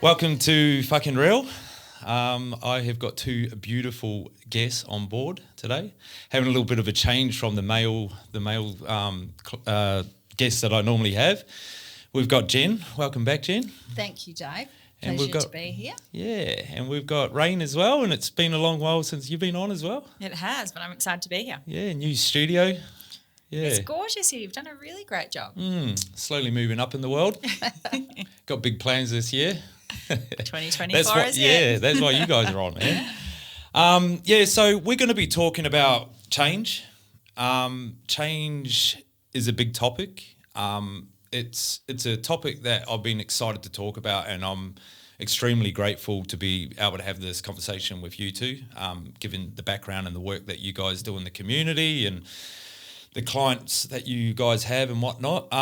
Welcome to Fucking Real. I have got two beautiful guests on board today. Having a little bit of a change from the male guests that I normally have. We've got Jen. Welcome back, Jen. Thank you, Dave. And Pleasure to be here. Yeah, and we've got Rayne as well, and it's been a long while since you've been on as well. It has, but I'm excited to be here. Yeah, new studio. Yeah. It's gorgeous here. You've done a really great job. Slowly moving up in the world. Got big plans this year. 2024 is it? Yeah, that's why you guys are on, man. So we're going to be talking about change. Change is a big topic. It's a topic that I've been excited to talk about, and I'm extremely grateful to be able to have this conversation with you two, given the background and the work that you guys do in the community and the clients that you guys have and whatnot.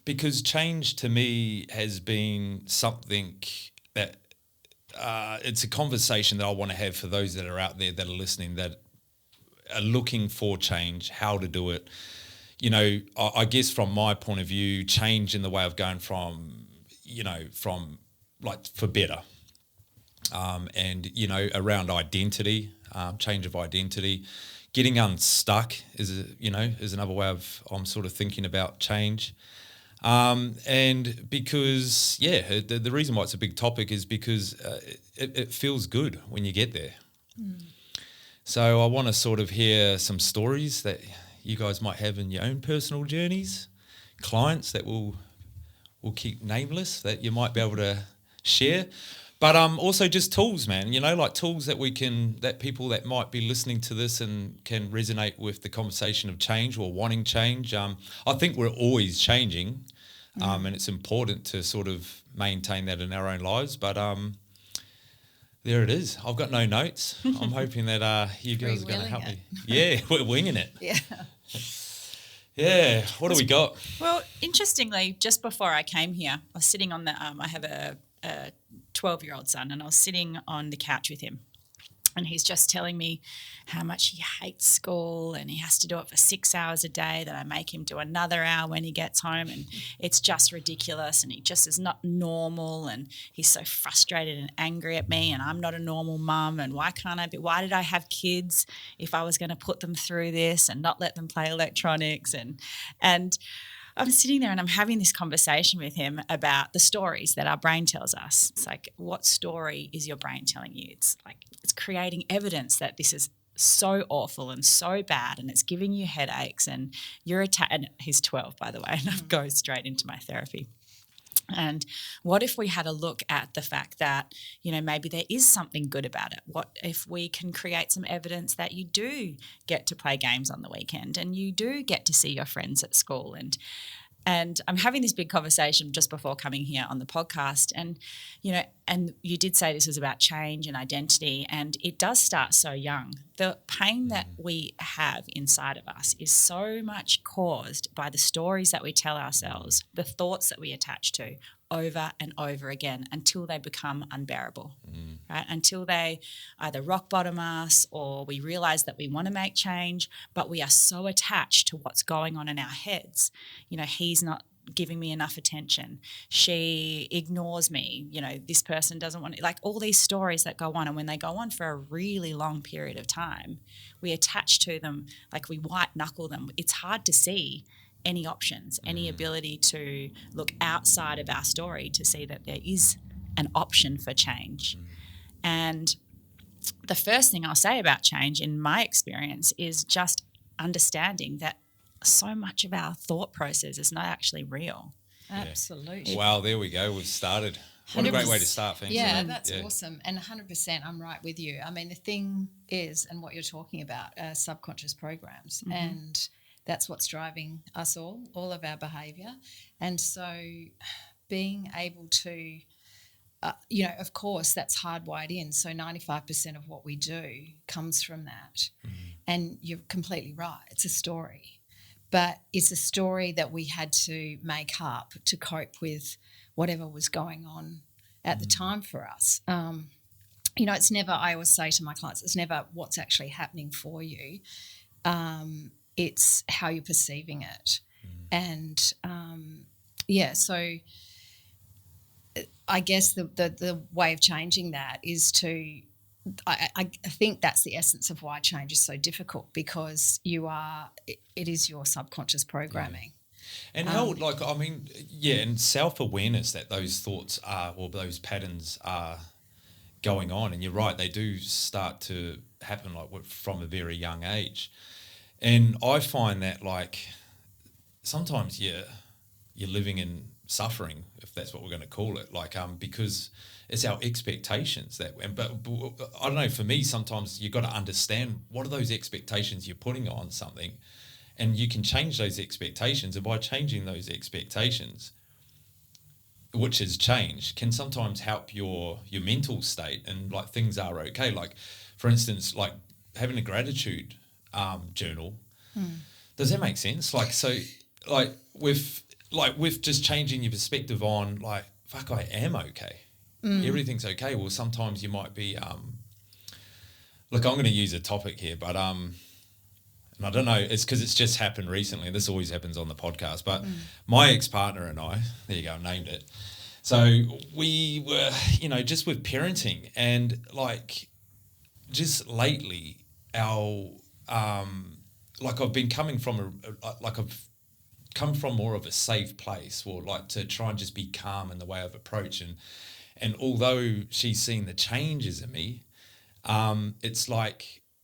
Because change to me has been something that it's a conversation that I want to have for those that are out there that are listening, that are looking for change, how to do it. You know, I guess from my point of view, change in the way of going from like for better. And, around identity, change of identity. Getting unstuck is another way I'm sort of thinking about change. And because, the reason why it's a big topic is because it feels good when you get there. So I want to sort of hear some stories that you guys might have in your own personal journeys, clients that will keep nameless that you might be able to share. But also just tools, man, like tools that people that might be listening to this and can resonate with the conversation of change or wanting change. I think we're always changing, and it's important to sort of maintain that in our own lives. But there it is. I've got no notes. I'm hoping that you guys are going to help me. Yeah, we're winging it. Yeah. Yeah, what do we got? Well, interestingly, just before I came here, I was sitting on I have a 12-year-old son, and I was sitting on the couch with him, and he's just telling me how much he hates school and he has to do it for 6 hours a day, that I make him do another hour when he gets home, and it's just ridiculous, and he just is not normal, and he's so frustrated and angry at me, and I'm not a normal mum, and why did I have kids if I was going to put them through this and not let them play electronics, and I'm sitting there and I'm having this conversation with him about the stories that our brain tells us. It's like, what story is your brain telling you? It's like it's creating evidence that this is so awful and so bad, and it's giving you headaches, and you're and he's 12, by the way, and I go straight into my therapy. And what if we had a look at the fact that, maybe there is something good about it? What if we can create some evidence that you do get to play games on the weekend and you do get to see your friends at school? And I'm having this big conversation just before coming here on the podcast. And, and you did say this was about change and identity, and it does start so young. The pain that we have inside of us is so much caused by the stories that we tell ourselves, the thoughts that we attach to over and over again until they become unbearable, right? Until they either rock bottom us, or we realize that we want to make change, but we are so attached to what's going on in our heads. He's not giving me enough attention. She ignores me. This person doesn't want like all these stories that go on. And when they go on for a really long period of time, we attach to them, like we white knuckle them. It's hard to see any options, any ability to look outside of our story to see that there is an option for change. And the first thing I'll say about change in my experience is just understanding that so much of our thought process is not actually real. Absolutely. Wow, there we go. We've started. What a great way to start. Thanks. Yeah, that's awesome. And 100%, I'm right with you. I mean, the thing is, and what you're talking about, are subconscious programs. And that's what's driving us all of our behaviour. And so being able to, of course, that's hardwired in. So 95% of what we do comes from that. And you're completely right. It's a story. But it's a story that we had to make up to cope with whatever was going on at the time for us. It's never, I always say to my clients, it's never what's actually happening for you. It's how you're perceiving it. And, so I guess the way of changing that is to, I think that's the essence of why change is so difficult, because it is your subconscious programming. And and self-awareness that those thoughts are, or those patterns are going on. And you're right, they do start to happen from a very young age. And I find that sometimes you're living in suffering, if that's what we're going to call it, because it's our expectations but I don't know, for me, sometimes you've got to understand what are those expectations you're putting on something, and you can change those expectations. And by changing those expectations, which is change, can sometimes help your mental state, and things are okay. Like, for instance, having a gratitude journal. Does that make sense? With just changing your perspective on fuck, I am okay. Everything's okay. Well, sometimes you might be look, I'm going to use a topic here, but and I don't know, it's because it's just happened recently, and this always happens on the podcast, but my ex-partner and I, there you go, I named it. So we were, just with parenting, and just lately our I've been coming from I've come from more of a safe place, or to try and just be calm in the way of approach. And although she's seen the changes in me, it's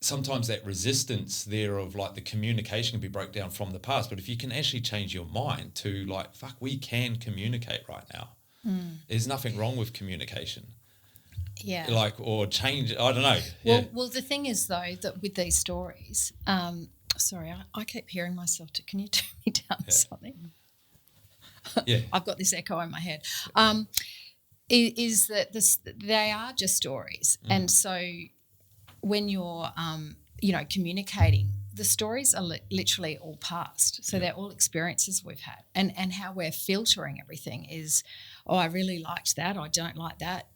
sometimes that resistance there of the communication can be broke down from the past. But if you can actually change your mind to fuck, we can communicate right now. There's nothing wrong with communication. Yeah. Or change, I don't know. Well, the thing is, though, that with these stories, sorry, I keep hearing myself. Can you turn me down something? Yeah. I've got this echo in my head. Is that they are just stories. And so when you're, communicating, the stories are literally all past. So they're all experiences we've had. And how we're filtering everything is, oh, I really liked that, I don't like that,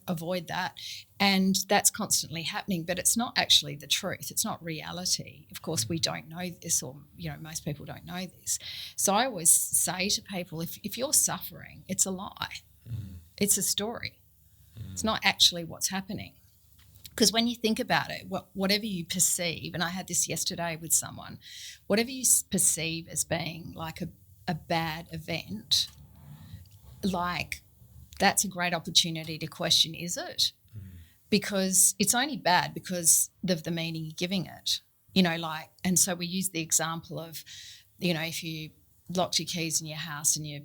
avoid that. And that's constantly happening, but it's not actually the truth. It's not reality. Of course, we don't know this, or, most people don't know this. So I always say to people, if you're suffering, it's a lie. It's a story. It's not actually what's happening. Because when you think about it, whatever you perceive, and I had this yesterday with someone, whatever you perceive as being a bad event, that's a great opportunity to question, is it? Because it's only bad because of the meaning you're giving it, and so we use the example of, if you locked your keys in your house and you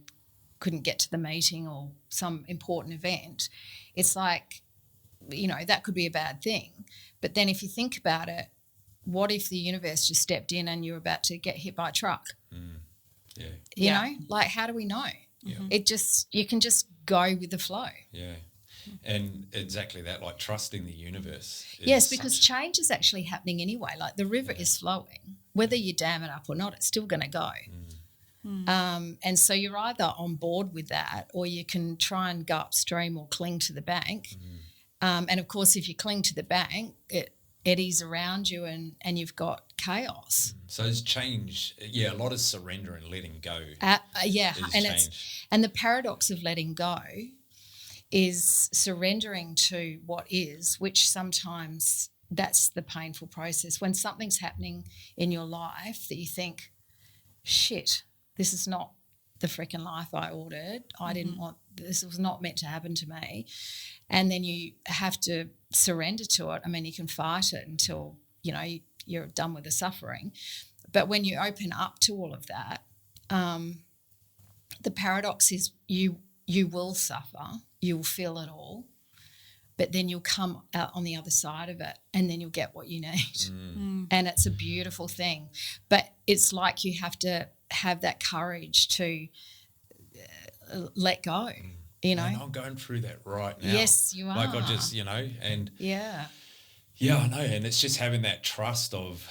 couldn't get to the meeting or some important event, it's that could be a bad thing. But then if you think about it, what if the universe just stepped in and you're about to get hit by a truck? Yeah. How do we know? Yeah. You can just go with the flow. Yeah. And exactly that, trusting the universe. Yes, because change is actually happening anyway. The river is flowing. Whether you dam it up or not, it's still going to go. And so you're either on board with that, or you can try and go upstream or cling to the bank. And, of course, if you cling to the bank, it eddies around you and you've got chaos. So it's change. Yeah, a lot of surrender and letting go. And the paradox of letting go is surrendering to what is, which sometimes that's the painful process. When something's happening in your life that you think, shit, this is not the freaking life I ordered. I didn't want, this was not meant to happen to me. And then you have to surrender to it. I mean, you can fight it until, you're done with the suffering. But when you open up to all of that, the paradox is you will suffer, you'll feel it all, but then you'll come out on the other side of it and then you'll get what you need. And it's a beautiful thing. But it's you have to have that courage to let go, And I'm going through that right now. Yes, you are. I just, and... Yeah. Yeah, I know. And it's just having that trust of,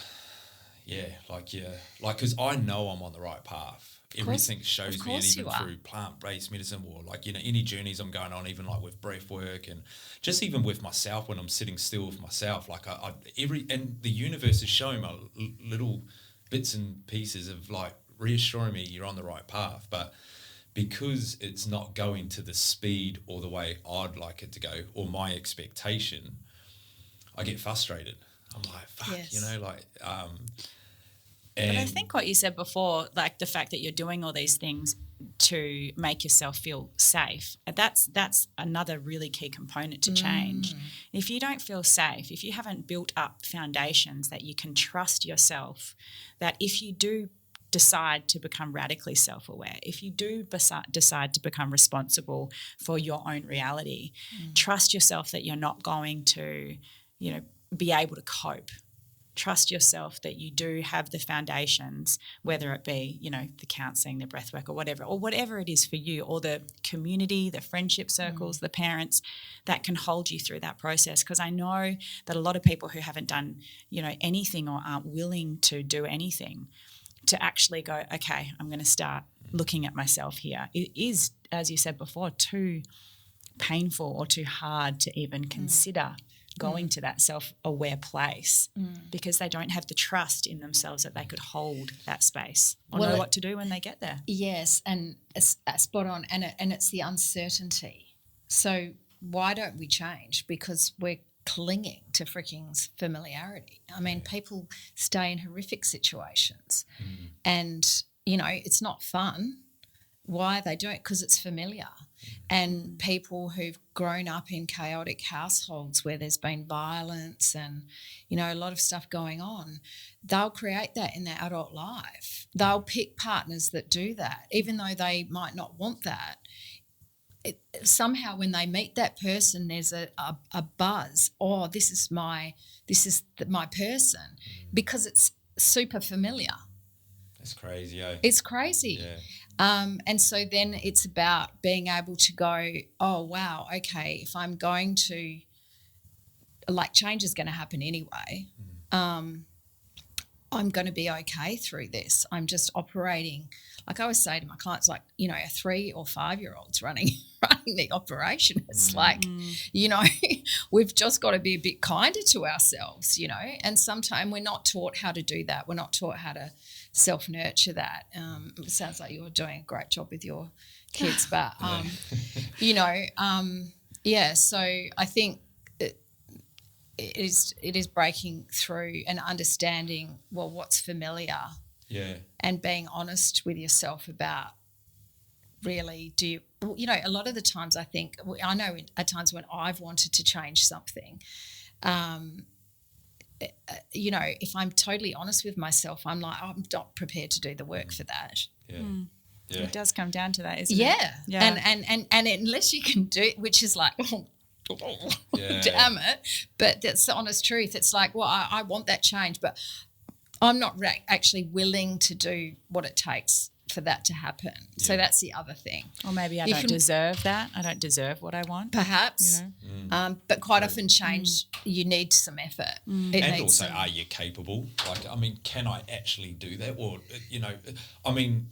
because I know I'm on the right path. Everything shows me, and even through plant-based medicine or any journeys I'm going on, even with breath work and just even with myself when I'm sitting still with myself, and the universe is showing me little bits and pieces of reassuring me you're on the right path. But because it's not going to the speed or the way I'd like it to go or my expectation, I get frustrated. I'm like, fuck, Yes. you know, like, But I think what you said before, like the fact that you're doing all these things to make yourself feel safe, that's another really key component to change. If you don't feel safe, if you haven't built up foundations that you can trust yourself, that if you do decide to become radically self-aware, if you do decide to become responsible for your own reality, trust yourself that you're not going to, you know, be able to cope. Trust yourself that you do have the foundations, whether it be, you know, the counselling, the breathwork, or whatever it is for you, or the community, the friendship circles, the parents that can hold you through that process. Because I know that a lot of people who haven't done, you know, anything or aren't willing to do anything, to actually go, okay, I'm going to start looking at myself here. It is, as you said before, too painful or too hard to even consider going to that self-aware place because they don't have the trust in themselves that they could hold that space or know what to do when they get there. Yes, and it's spot on, and it's the uncertainty. So why don't we change? Because we're clinging to freaking familiarity. I mean, people stay in horrific situations and, you know, it's not fun. Why they do it? Because it's familiar. And people who've grown up in chaotic households where there's been violence and, you know, a lot of stuff going on, they'll create that in their adult life. They'll pick partners that do that, even though they might not want that. Somehow when they meet that person, there's a buzz. Oh, this is my person, because it's super familiar. It's crazy, eh? It's crazy. Yeah. And so then it's about being able to go, oh, wow, okay, if I'm going to, like, change is going to happen anyway. I'm going to be okay through this. I'm just operating, like I always say to my clients, like, you know, a 3 or 5-year-old's running the operation. It's like, you know, we've just got to be a bit kinder to ourselves, you know, and sometimes we're not taught how to do that. We're not taught how to self-nurture that. It sounds like you're doing a great job with your kids, but, you know, so I think it is breaking through and understanding, well, what's familiar, and being honest with yourself about, really, do you, you know, a lot of the times I know at times when I've wanted to change something, you know, if I'm totally honest with myself, I'm like, I'm not prepared to do the work for that. Yeah. It does come down to that, isn't it? Yeah. And unless you can do it, which is like, damn it. But that's the honest truth. It's like, well, I want that change, but I'm not actually willing to do what it takes for that to happen. So that's the other thing. Or maybe I don't deserve that. I don't deserve what I want. Perhaps. You know? But quite often change, you need some effort. And also, are you capable? Like, I mean, can I actually do that? Or, you know, I mean,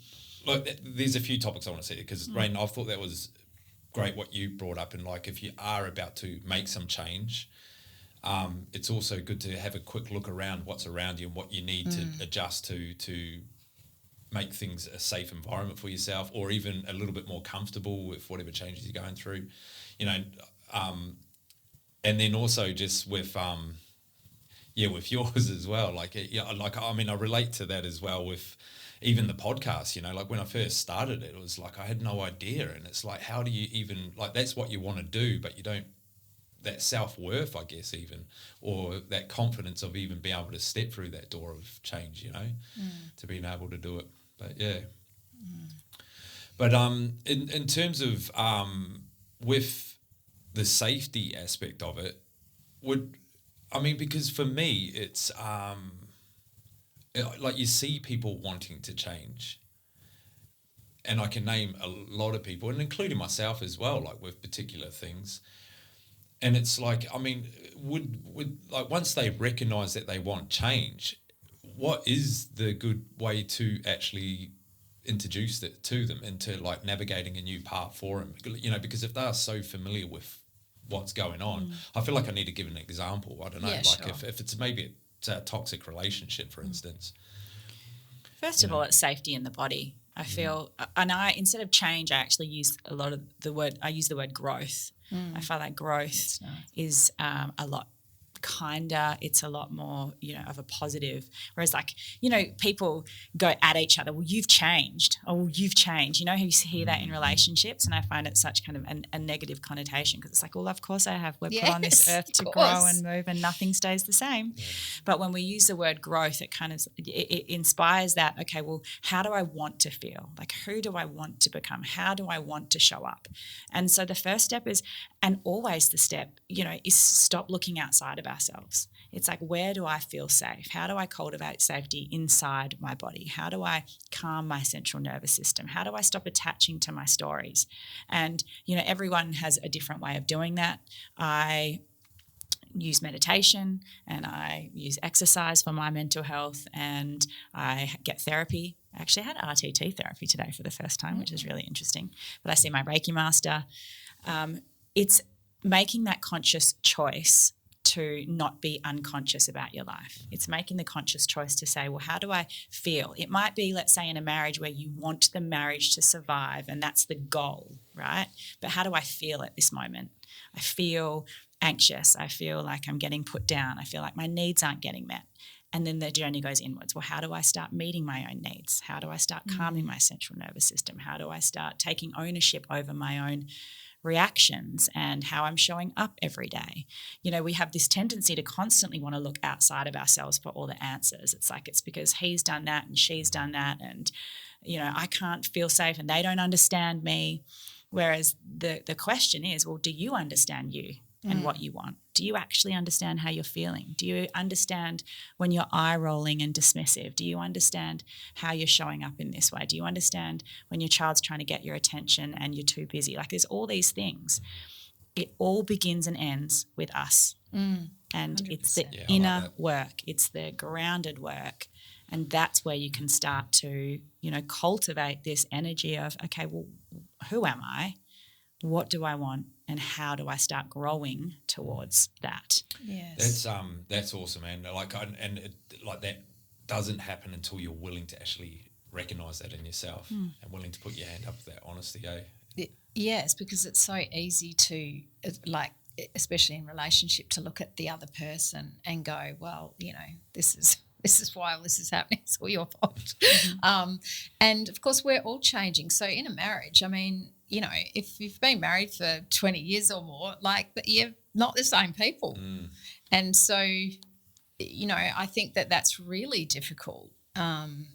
look, there's a few topics I want to say because, Rayne, I thought that was great what you brought up. And, like, if you are about to make some change, it's also good to have a quick look around what's around you and what you need to adjust to make things a safe environment for yourself, or even a little bit more comfortable with whatever changes you're going through, you know. And then also just with with yours as well. Like, I mean, I relate to that as well with even the podcast, you know, like when I first started it was like I had no idea, and it's like, how do you even, like, that's what you want to do, but you don't, that self-worth, I guess, even, or that confidence of even being able to step through that door of change, you know, to being able to do it. But but in terms of with the safety aspect of it, because for me it's like you see people wanting to change, and I can name a lot of people, and including myself as well, like with particular things. And it's like, I mean, would like once they recognise that they want change, what is the good way to actually introduce it to them into like navigating a new path for them? You know, because if they are so familiar with what's going on, I feel like I need to give an example. I don't know, if it's maybe it's a toxic relationship, for instance. First of all, it's safety in the body. I feel, and instead of change, I actually use I use the word growth. I feel like growth is a lot kinder, it's a lot more, of a positive. Whereas people go at each other, well, you've changed. Oh, well, you've changed. You hear that in relationships, and I find it such kind of a negative connotation, because it's like, well, of course I have. We're put on this earth to grow and move, and nothing stays the same. Yeah. But when we use the word growth, it kind of it inspires that, okay, well, how do I want to feel? Like, who do I want to become? How do I want to show up? And so the first step is, and always the step, is stop looking outside of ourselves. It's like, where do I feel safe? How do I cultivate safety inside my body? How do I calm my central nervous system? How do I stop attaching to my stories? And, everyone has a different way of doing that. I use meditation and I use exercise for my mental health, and I get therapy. I actually had RTT therapy today for the first time, which is really interesting. But I see my Reiki master. It's making that conscious choice to not be unconscious about your life. It's making the conscious choice to say, well, how do I feel? It might be, let's say, in a marriage where you want the marriage to survive and that's the goal, right? But how do I feel at this moment? I feel anxious. I feel like I'm getting put down. I feel like my needs aren't getting met. And then the journey goes inwards. Well, how do I start meeting my own needs? How do I start calming my central nervous system? How do I start taking ownership over my own reactions and how I'm showing up every day? We have this tendency to constantly want to look outside of ourselves for all the answers. It's like, it's because he's done that and she's done that, and I can't feel safe and they don't understand me. Whereas the question is, well, do you understand you and what you want? Do you actually understand how you're feeling? Do you understand when you're eye rolling and dismissive? Do you understand how you're showing up in this way? Do you understand when your child's trying to get your attention and you're too busy? Like, there's all these things. It all begins and ends with us. And 100%. It's the inner work. It's the grounded work. And that's where you can start to, cultivate this energy of, okay, well, who am I? What do I want? And how do I start growing towards that? Yes, that's awesome, man. That doesn't happen until you're willing to actually recognise that in yourself and willing to put your hand up with that honesty. Yes, because it's so easy to, especially in relationship, to look at the other person and go, well, this is why all this is happening. It's all your fault. And of course, we're all changing. So in a marriage, I mean, if you've been married for 20 years or more, but you're not the same people. And so, I think that that's really difficult. And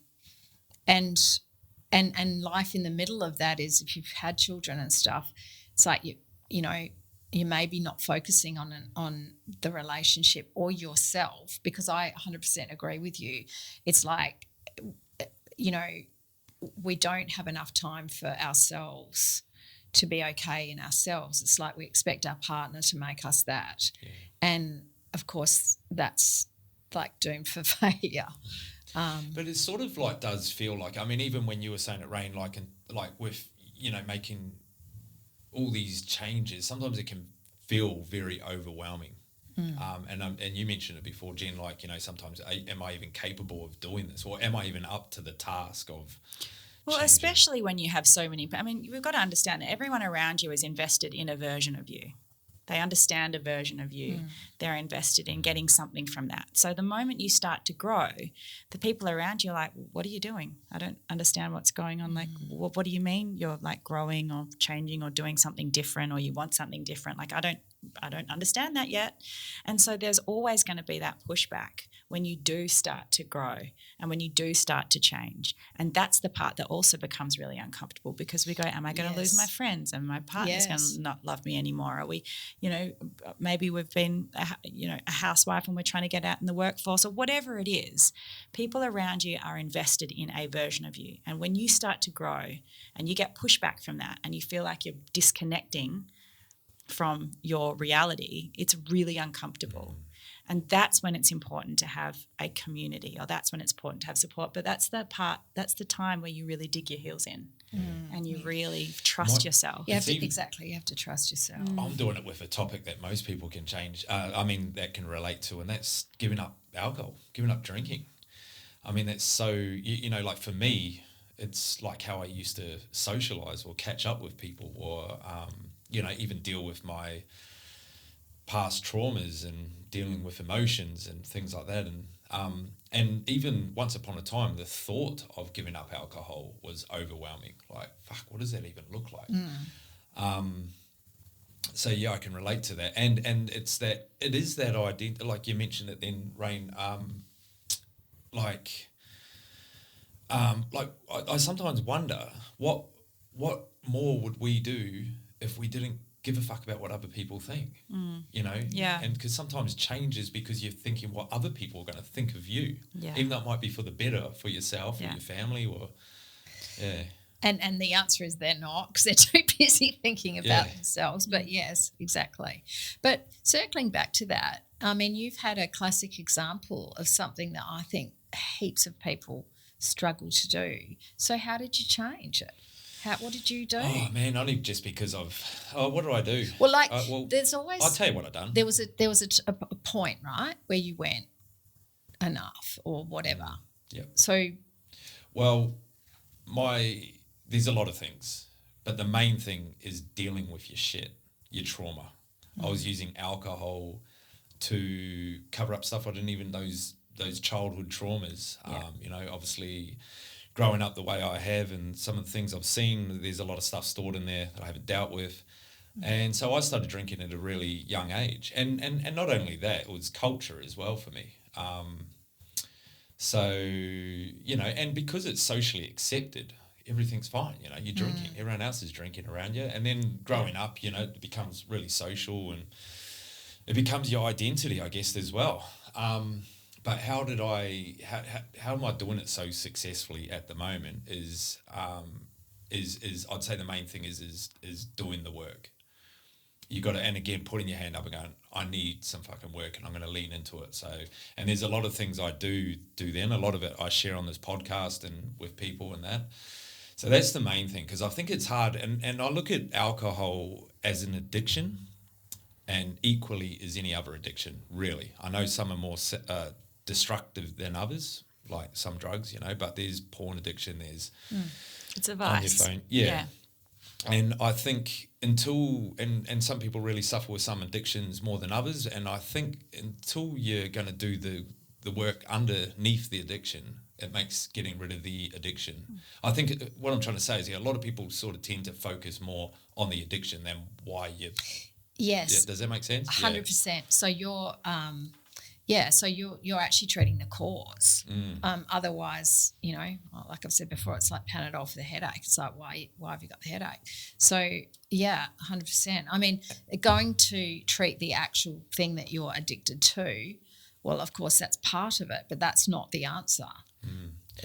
life in the middle of that is, if you've had children and stuff, it's like you may be not focusing on the relationship or yourself, because I 100% agree with you. It's like, we don't have enough time for ourselves to be okay in ourselves. It's like we expect our partner to make us that. Yeah. And, of course, that's like doomed for failure. But it sort of does feel like, I mean, even when you were saying it, Rayne, with, making all these changes, sometimes it can feel very overwhelming. And you mentioned it before, Jen, sometimes am I even capable of doing this, or am I even up to the task of changing? Especially when you have so many, we've got to understand that everyone around you is invested in a version of you. They understand a version of you. They're invested in getting something from that. So the moment you start to grow, the people around you are like, what are you doing? I don't understand what's going on. What do you mean you're growing or changing or doing something different, or you want something different? I don't understand that yet. And so there's always going to be that pushback when you do start to grow and when you do start to change. And that's the part that also becomes really uncomfortable, because we go, am I going to lose my friends, and my partner's going to not love me anymore? Are we, maybe we've been, a housewife and we're trying to get out in the workforce, or whatever it is. People around you are invested in a version of you. And when you start to grow and you get pushback from that and you feel like you're disconnecting from your reality, it's really uncomfortable. And that's when it's important to have a community, or that's when it's important to have support. But that's the time where you really dig your heels in and you really trust yourself. You have to trust yourself. I'm doing it with a topic that most people can change, that can relate to, and that's giving up alcohol, giving up drinking. I mean, that's so, for me, it's like how I used to socialize or catch up with people, or even deal with my past traumas and dealing with emotions and things like that. And even once upon a time, the thought of giving up alcohol was overwhelming. Like, fuck, what does that even look like? So yeah, I can relate to that. And it is that idea, like you mentioned it then, Rayne, I sometimes wonder what more would we do if we didn't give a fuck about what other people think, Yeah. And because sometimes changes because you're thinking what other people are going to think of you, even though it might be for the better for yourself or your family or And the answer is they're not, because they're too busy thinking about themselves. But yes, exactly. But circling back to that, I mean, you've had a classic example of something that I think heaps of people struggle to do. So how did you change it? What did you do? Oh man, only just because what do I do? Well, there's always. I'll tell you what I've done. There was a point, right, where you went enough or whatever. Yeah. So. Well, there's a lot of things, but the main thing is dealing with your shit, your trauma. I was using alcohol to cover up stuff I didn't even those childhood traumas. Obviously growing up the way I have and some of the things I've seen, there's a lot of stuff stored in there that I haven't dealt with. And so I started drinking at a really young age. And not only that, it was culture as well for me. And because it's socially accepted, everything's fine. You're drinking, everyone else is drinking around you. And then growing up, it becomes really social and it becomes your identity, I guess, as well. But how am I doing it so successfully at the moment is I'd say the main thing is doing the work. You got to, and again, putting your hand up and going, I need some fucking work and I'm going to lean into it. So, and there's a lot of things I do then. A lot of it I share on this podcast and with people and that. So that's the main thing, because I think it's hard. And I look at alcohol as an addiction and equally as any other addiction, really. I know some are more destructive than others, like some drugs, but there's porn addiction, there's it's a vice. On your phone. And I think and some people really suffer with some addictions more than others, and I think until you're going to do the work underneath the addiction, it makes getting rid of the addiction. I think what I'm trying to say is a lot of people sort of tend to focus more on the addiction than why you... Yes. Yeah, does that make sense? 100%. So you're... so you're actually treating the cause. Otherwise, like I've said before, it's like Panadol for the headache. It's like, why have you got the headache? So, 100%. I mean, going to treat the actual thing that you're addicted to, well, of course, that's part of it, but that's not the answer.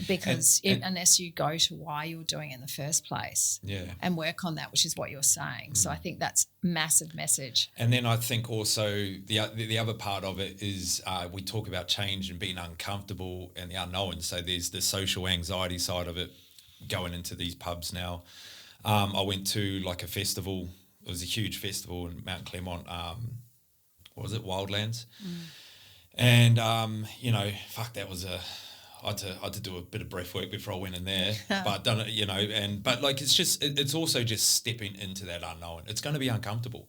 Because unless you go to why you're doing it in the first place and work on that, which is what you're saying. So I think that's massive message. And then I think also the other part of it is we talk about change and being uncomfortable and the unknown. So there's the social anxiety side of it, going into these pubs now. I went to like a festival. It was a huge festival in Mount Claremont. What was it? Wildlands. And, that was I had to do a bit of breath work before I went in there, but I've done it, but like, it's also just stepping into that unknown. It's going to be uncomfortable,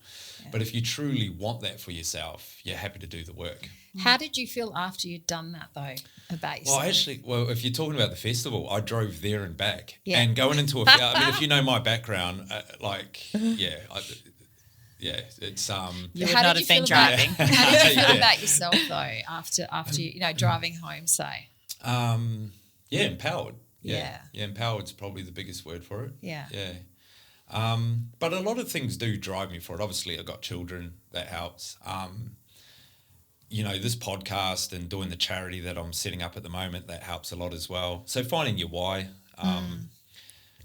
but if you truly want that for yourself, you're happy to do the work. How did you feel after you'd done that though, about yourself? Well, if you're talking about the festival, I drove there and back and going into if you know my background, it's You would not have been driving. How did you feel about yourself though after driving home, say? Empowered. Empowered's probably the biggest word for it. But a lot of things do drive me for it. Obviously, I've got children, that helps. This podcast and doing the charity that I'm setting up at the moment, that helps a lot as well. So finding your why.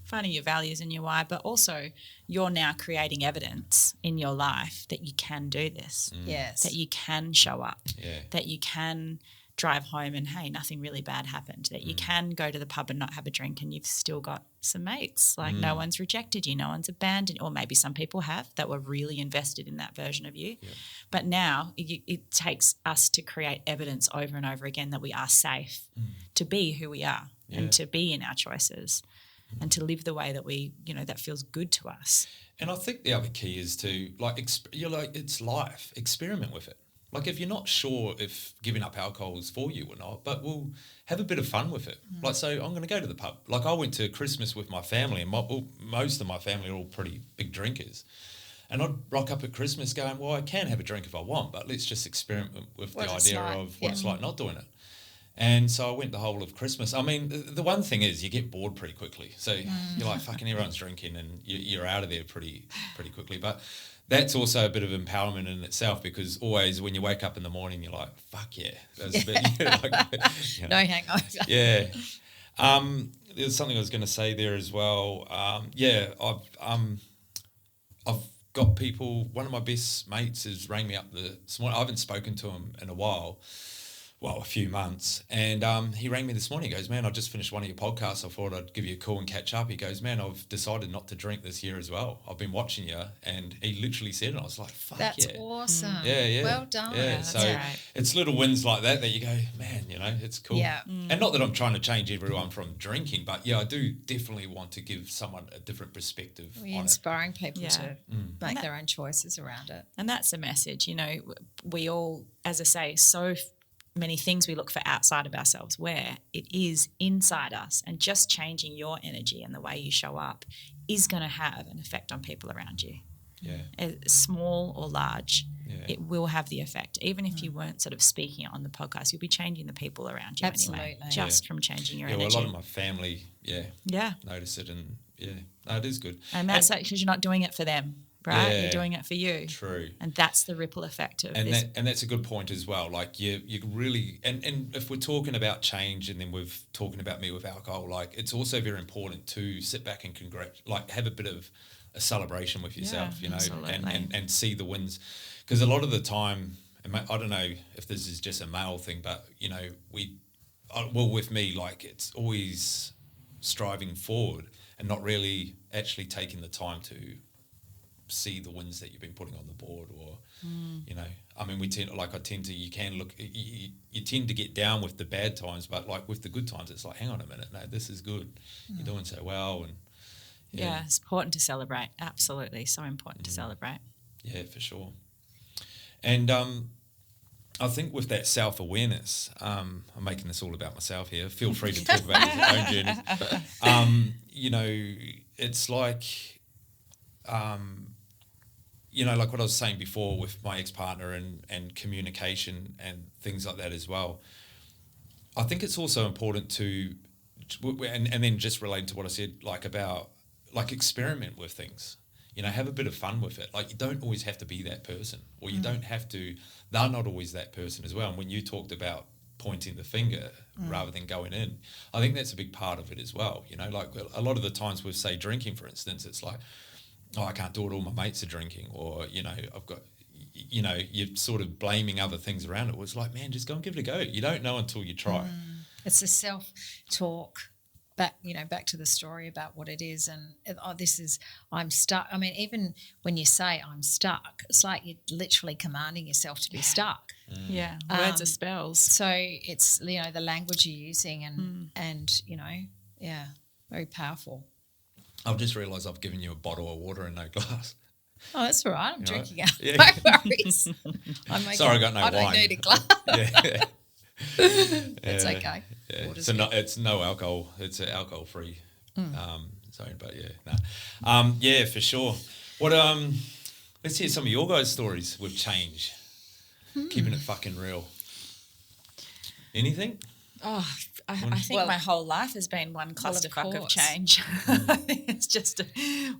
Finding your values and your why, but also you're now creating evidence in your life that you can do this. Yes. That you can show up. That you can drive home and, hey, nothing really bad happened. That you can go to the pub and not have a drink and you've still got some mates. Like no one's rejected you, no one's abandoned, or maybe some people have that were really invested in that version of you. But now it takes us to create evidence over and over again that we are safe to be who we are and to be in our choices. and to live the way that we, that feels good to us. And I think the other key is to it's life. Experiment with it. Like if you're not sure if giving up alcohol is for you or not, but we'll have a bit of fun with it. Like, so I'm going to go to the pub. Like I went to Christmas with my family, and most of my family are all pretty big drinkers. And I'd rock up at Christmas going, well, I can have a drink if I want, but let's just experiment with the idea of what it's like not doing it. And so I went the whole of Christmas. I mean, the one thing is you get bored pretty quickly. So you're like, fucking everyone's drinking, and you're out of there pretty quickly. But that's also a bit of empowerment in itself, because always when you wake up in the morning, you're like, fuck yeah. That's a bit, No hangover. Yeah. There's something I was going to say there as well. I've got people, one of my best mates has rang me up this morning. I haven't spoken to him in a while. Well, a few months. And he rang me this morning. He goes, man, I just finished one of your podcasts. I thought I'd give you a call and catch up. He goes, man, I've decided not to drink this year as well. I've been watching you. And he literally said it. I was like, fuck That's yeah. awesome. Yeah. Well done. Yeah, so it's little wins like that you go, man, it's cool. Yeah. And not that I'm trying to change everyone from drinking, but I do definitely want to give someone a different perspective on inspiring people to make that, their own choices around it. And that's the message. We all, as I say, so many things we look for outside of ourselves, where it is inside us, and just changing your energy and the way you show up is going to have an effect on people around you. Small or large, it will have the effect. Even if you weren't sort of speaking on the podcast, you'll be changing the people around you anyway, just from changing your energy. Well, a lot of my family notice it, and no, it is good. And that's because you're not doing it for them. Right, you're doing it for you. True, and that's the ripple effect of this. And that's a good point as well. Like you really, and if we're talking about change, and then we're talking about me with alcohol, like it's also very important to sit back and have a bit of a celebration with yourself, and see the wins, because a lot of the time, and I don't know if this is just a male thing, but with me, like it's always striving forward and not really actually taking the time to see the wins that you've been putting on the board, or I mean, you tend to get down with the bad times, but like with the good times, it's like, hang on a minute, no, this is good, you're doing so well. And it's important to celebrate. Absolutely, so important to celebrate. Yeah, for sure. And I think with that self-awareness, I'm making this all about myself here, feel free to talk about your own journey. It's like like what I was saying before with my ex-partner and communication and things like that as well. I think it's also important to, and then just relating to what I said, like about like experiment with things, have a bit of fun with it. Like you don't always have to be that person, or you don't have to, they're not always that person as well. And when you talked about pointing the finger rather than going in, I think that's a big part of it as well. Like a lot of the times with, say, drinking, for instance, it's like, oh, I can't do it, all my mates are drinking, or, I've got, you're sort of blaming other things around it. It's like, man, just go and give it a go. You don't know until you try. It's a self-talk, back to the story about what it is, and, I'm stuck. I mean, even when you say I'm stuck, it's like you're literally commanding yourself to be stuck. Yeah, words are spells. So it's, the language you're using, and very powerful. I've just realised I've given you a bottle of water and no glass. Oh, that's all right. I'm drinking out. No worries. Sorry, I got no wine. I don't need a glass. It's okay. Yeah. It's no alcohol. It's an alcohol-free zone, but for sure. What let's hear some of your guys' stories with change. Keeping it fucking real. Anything? Oh, I think my whole life has been one clusterfuck of change. It's just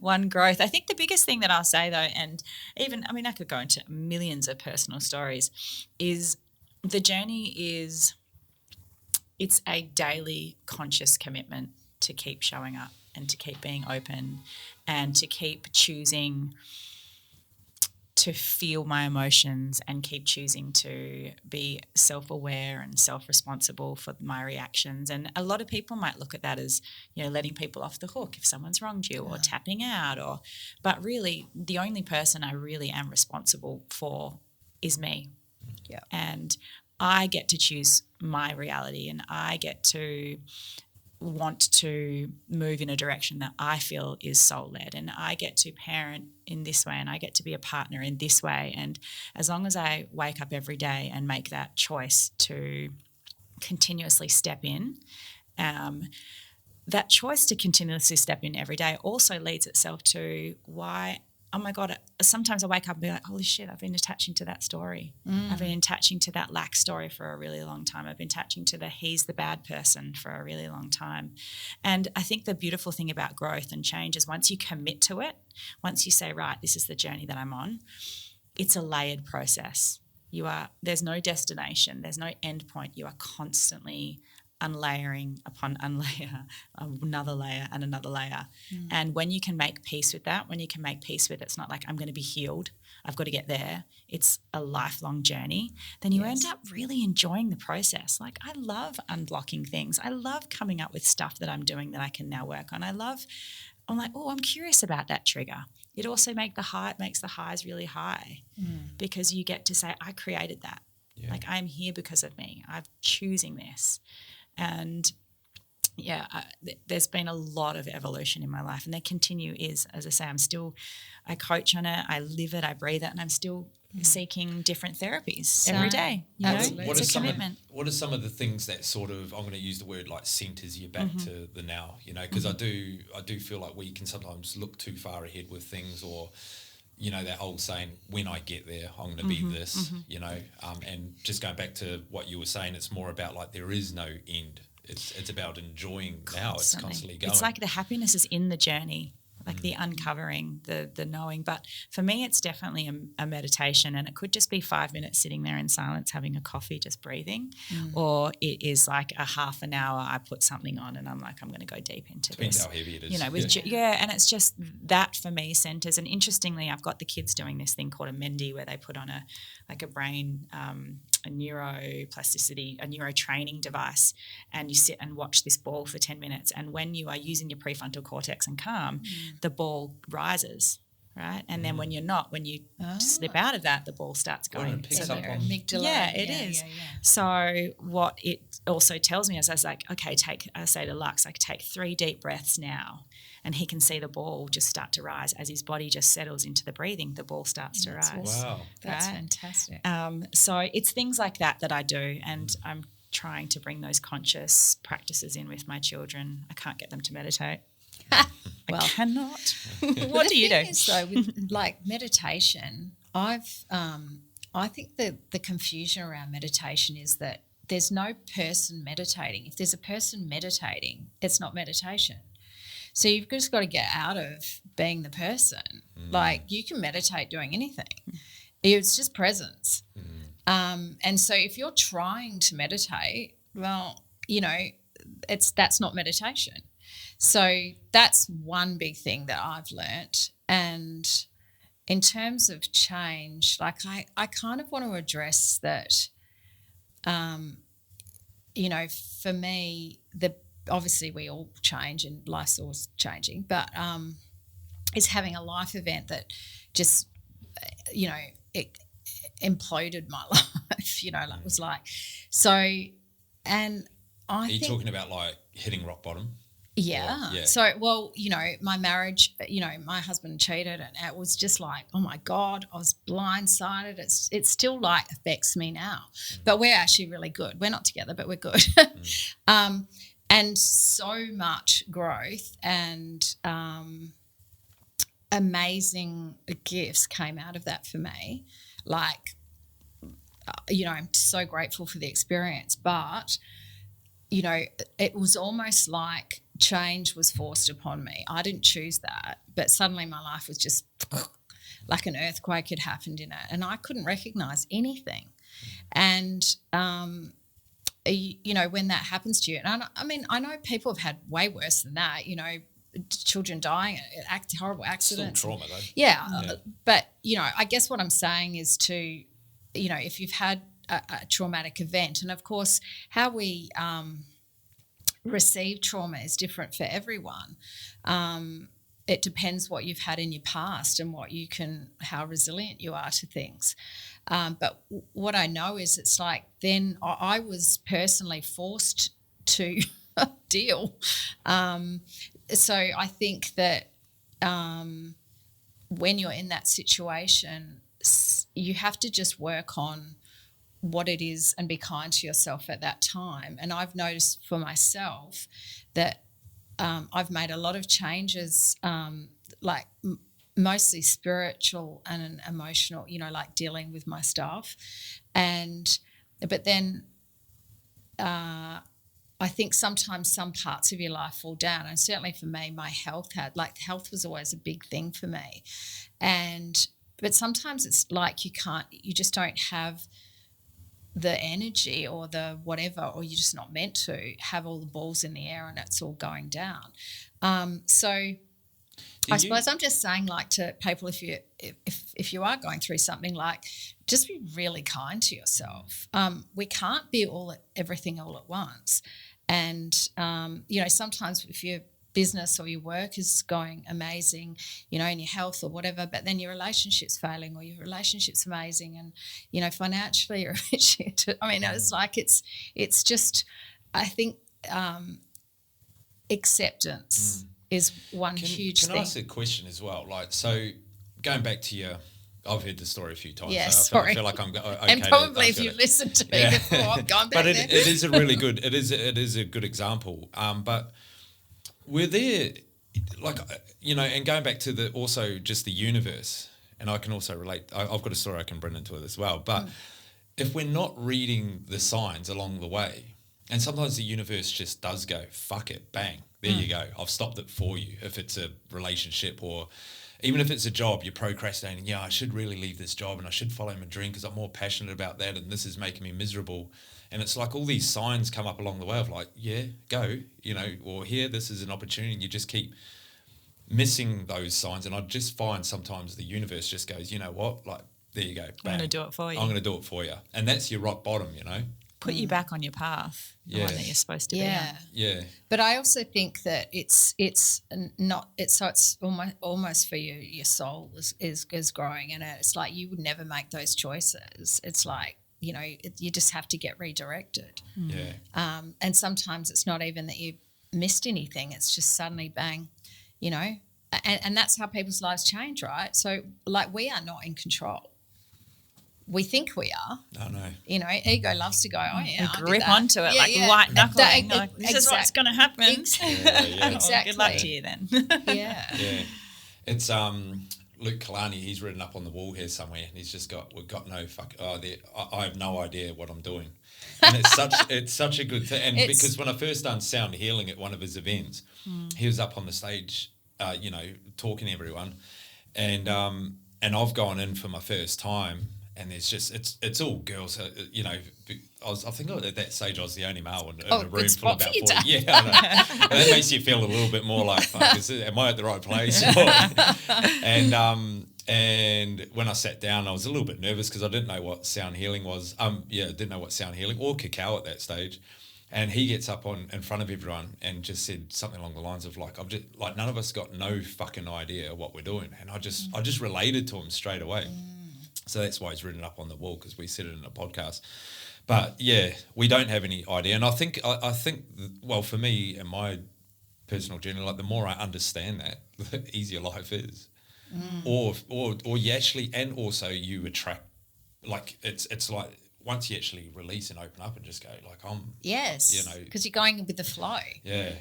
one growth. I think the biggest thing that I'll say, though, and even, I mean, I could go into millions of personal stories, is the journey it's a daily conscious commitment to keep showing up and to keep being open and to keep choosing to feel my emotions and keep choosing to be self-aware and self-responsible for my reactions. And a lot of people might look at that as, letting people off the hook if someone's wronged you or tapping out, but really the only person I really am responsible for is me. Yeah. And I get to choose my reality, and I get to want to move in a direction that I feel is soul-led, and I get to parent in this way, and I get to be a partner in this way. And as long as I wake up every day and make that choice to continuously step in, that choice to continuously step in every day also leads itself to why, oh my God, sometimes I wake up and be like, holy shit, I've been attaching to that story. I've been attaching to that lack story for a really long time. I've been attaching to the he's the bad person for a really long time. And I think the beautiful thing about growth and change is once you commit to it, once you say, right, this is the journey that I'm on, it's a layered process. There's no destination, there's no end point. You are constantly unlayering upon unlayer, another layer and another layer. And when you can make peace with that, when you can make peace with it's not like I'm going to be healed, I've got to get there, it's a lifelong journey, then you end up really enjoying the process. Like I love unblocking things. I love coming up with stuff that I'm doing that I can now work on. I'm like, oh, I'm curious about that trigger. It also makes the highs really high because you get to say, I created that. Yeah. Like I'm here because of me. I'm choosing this. And there's been a lot of evolution in my life, and there is, as I say, I coach on it, I live it, I breathe it, and I'm still seeking different therapies every day. It's a commitment. What are some of the things that sort of, I'm going to use the word like centers you back to the now, because I do feel like we can sometimes look too far ahead with things, or that old saying, when I get there, I'm going to be this, and just going back to what you were saying, it's more about like there is no end. It's about enjoying now. It's constantly going. It's like the happiness is in the journey, like the uncovering, the knowing. But for me, it's definitely a meditation, and it could just be 5 minutes sitting there in silence, having a coffee, just breathing, or it is like a half an hour. I put something on, and I'm like, I'm going to go deep into Depends this. How heavy it is. And it's just that for me centers. And interestingly, I've got the kids doing this thing called a Mendy, where they put on a brain, a neuroplasticity, a neurotraining device, and you sit and watch this ball for 10 minutes. And when you are using your prefrontal cortex and calm, the ball rises, right? And then when you're not, when you slip out of that, the ball starts going. So amygdala. Yeah, it is. Yeah. So what it also tells me is I was like, okay, I say to Lux, like take 3 deep breaths now. And he can see the ball just start to rise as his body just settles into the breathing. The ball starts to rise. Wow, that's fantastic. So it's things like that I do, and I'm trying to bring those conscious practices in with my children. I can't get them to meditate. Well, I cannot. What do you do? So with like meditation, I think the confusion around meditation is that there's no person meditating. If there's a person meditating, it's not meditation. So you've just got to get out of being the person. Like you can meditate doing anything. It's just presence. And so if you're trying to meditate, well, that's not meditation. So that's one big thing that I've learnt. And in terms of change, like I kind of want to address that, for me, obviously we all change and life's always changing, but is having a life event that just, it imploded my life, like was like. So, and I think... Are you talking about like hitting rock bottom? Yeah. Yeah. So, well, my marriage, my husband cheated, and it was just like, oh my God, I was blindsided. It still like affects me now, but we're actually really good. We're not together, but we're good. And so much growth and amazing gifts came out of that for me. Like, I'm so grateful for the experience, but, it was almost like change was forced upon me. I didn't choose that, but suddenly my life was just like an earthquake had happened in it, and I couldn't recognise anything. And when that happens to you, and I know people have had way worse than that, children dying, horrible accidents. Still trauma though. Yeah. But, I guess what I'm saying is to, if you've had a traumatic event, and of course how we receive trauma is different for everyone. It depends what you've had in your past and how resilient you are to things. But what I know is it's like then I was personally forced to deal. So I think that when you're in that situation, you have to just work on what it is and be kind to yourself at that time. And I've noticed for myself that I've made a lot of changes, like mostly spiritual and emotional, like dealing with my stuff. But then I think sometimes some parts of your life fall down. And certainly for me, my health health was always a big thing for me. But sometimes it's like you just don't have the energy or the whatever, or you're just not meant to have all the balls in the air and it's all going down. So I suppose I'm just saying, like, to people, if you are going through something, like, just be really kind to yourself. We can't be everything all at once. And, sometimes if your business or your work is going amazing, in your health or whatever, but then your relationship's failing or your relationship's amazing and, financially you're a bit shit. I mean, it's like it's just, I think acceptance is one huge thing. Can I ask a question as well? Like, so going back to I've heard the story a few times. Yeah, so sorry. I feel like I'm okay. And probably if you've listened to me before, I've gone back there. But it is a really good. It is a good example. But we're there, like, and going back to also just the universe, and I can also relate. I've got a story I can bring into it as well. But if we're not reading the signs along the way, and sometimes the universe just does go, fuck it, bang, there you go. I've stopped it for you. If it's a relationship or even if it's a job, you're procrastinating. Yeah, I should really leave this job and I should follow my dream because I'm more passionate about that and this is making me miserable. And it's like all these signs come up along the way of like, yeah, go, or here, this is an opportunity. And you just keep missing those signs. And I just find sometimes the universe just goes, you know what, like, there you go. Bang. I'm going to do it for you. I'm going to do it for you. And that's your rock bottom, Put you back on your path, the one that you're supposed to be on. Yeah. But I also think that it's almost for you, your soul is growing, and it's like you would never make those choices. It's like, you just have to get redirected. Yeah. And sometimes it's not even that you missed anything. It's just suddenly bang, and that's how people's lives change, right? So, like, we are not in control. We think we are. I know. Ego loves to go, oh, yeah, we grip onto it white knuckling. This is what's going to happen. Exactly. Well, good luck to you then. Yeah. It's Luke Kalani. He's written up on the wall here somewhere, and he's just we've got no fuck. I have no idea what I'm doing, and it's such a good thing. And because when I first done sound healing at one of his events, he was up on the stage, talking to everyone, and I've gone in for my first time. And there's just it's all girls, I think at that stage I was the only male in a room full of about 40. Yeah, I know. And that makes you feel a little bit more like, fuck, am I at the right place? And when I sat down, I was a little bit nervous because I didn't know what sound healing was. Didn't know what sound healing or cacao at that stage. And he gets up in front of everyone and just said something along the lines of like, none of us got no fucking idea what we're doing. And I just related to him straight away. So that's why he's written it up on the wall, because we said it in a podcast. But yeah, we don't have any idea. And I think, well, for me and my personal journey, like the more I understand that, the easier life is. Or you actually, and also you attract, like it's like once you actually release and open up and just go like, yes, because you're going with the flow. Yeah.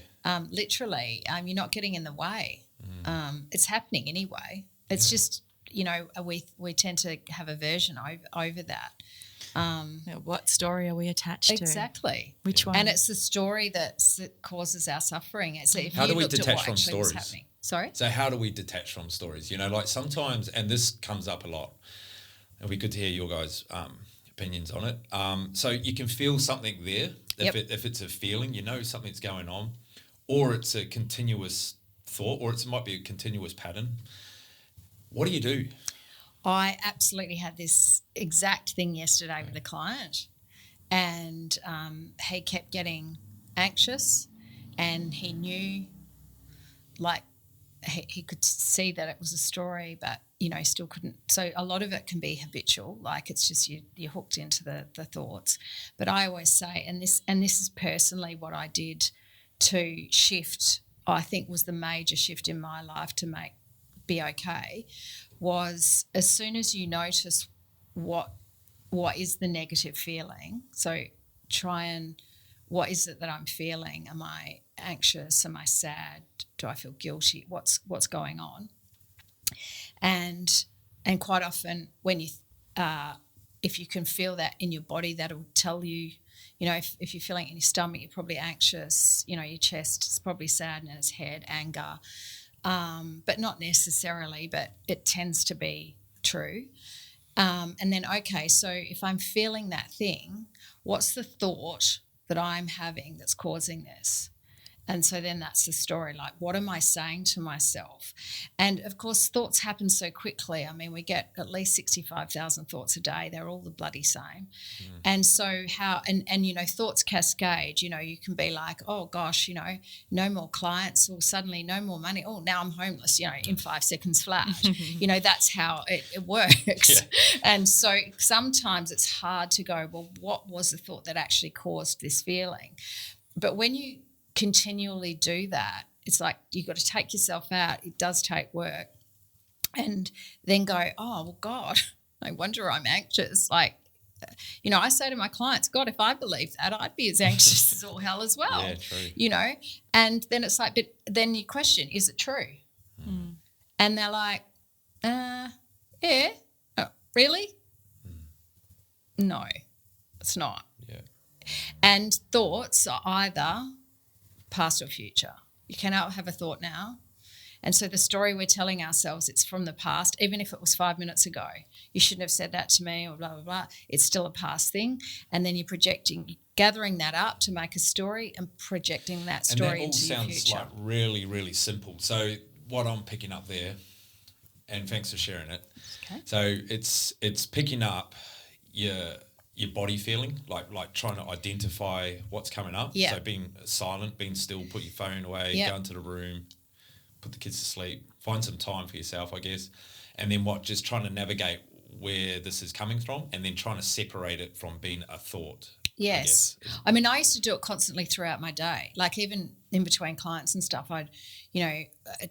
Literally, you're not getting in the way. It's happening anyway. It's just, we tend to have aversion over that. What story are we attached to? Exactly. Which one? And it's the story that causes our suffering. So if how do we looked at detach what from actually was stories? happening. Sorry? So how do we detach from stories? Like sometimes, and this comes up a lot, and it'd be good to hear your guys' opinions on it. So you can feel something there. If it's a feeling, something's going on, or it's a continuous thought, or it might be a continuous pattern. What do you do? I absolutely had this exact thing yesterday with a client, and he kept getting anxious, and he knew, like, he could see that it was a story, but still couldn't. So a lot of it can be habitual, like it's just you're hooked into the thoughts. But I always say, and this is personally what I did to shift, I think was the major shift in my life to be okay, was as soon as you notice what is the negative feeling, so try and, what is it that I'm feeling? Am I anxious? Am I sad? Do I feel guilty? What's going on? And quite often when you if you can feel that in your body, that'll tell you, if you're feeling it in your stomach, you're probably anxious, your chest is probably sadness, head, anger, but not necessarily, but it tends to be true. And then, okay, so if I'm feeling that thing, what's the thought that I'm having that's causing this? And so then that's the story, like, what am I saying to myself? And, of course, thoughts happen so quickly. I mean, we get at least 65,000 thoughts a day. They're all the bloody same. And so thoughts cascade. You can be like, oh, gosh, no more clients, or suddenly no more money. Oh, now I'm homeless, in 5 seconds flat. That's how it works. Yeah. And so sometimes it's hard to go, well, what was the thought that actually caused this feeling? But when you continually do that, it's like you've got to take yourself out. It does take work. And then go, oh, well, God, no wonder I'm anxious. Like, I say to my clients, God, if I believed that, I'd be as anxious as all hell as well. Yeah, true. And then it's like, but then you question, is it true? And they're like, yeah. Oh, really? No, it's not. Yeah. And thoughts are either past or future. You cannot have a thought now. And so the story we're telling ourselves, it's from the past, even if it was 5 minutes ago. You shouldn't have said that to me, or blah, blah, blah. It's still a past thing. And then you're gathering that up to make a story and projecting that story into your future. And that all sounds like really, really simple. So what I'm picking up there, and thanks for sharing it. Okay. So it's picking up your body feeling, like trying to identify what's coming up. Yeah. So being silent, being still, put your phone away, go into the room, put the kids to sleep, find some time for yourself, I guess. And then just trying to navigate where this is coming from, and then trying to separate it from being a thought. Yes. I mean, I used to do it constantly throughout my day, like even in between clients and stuff.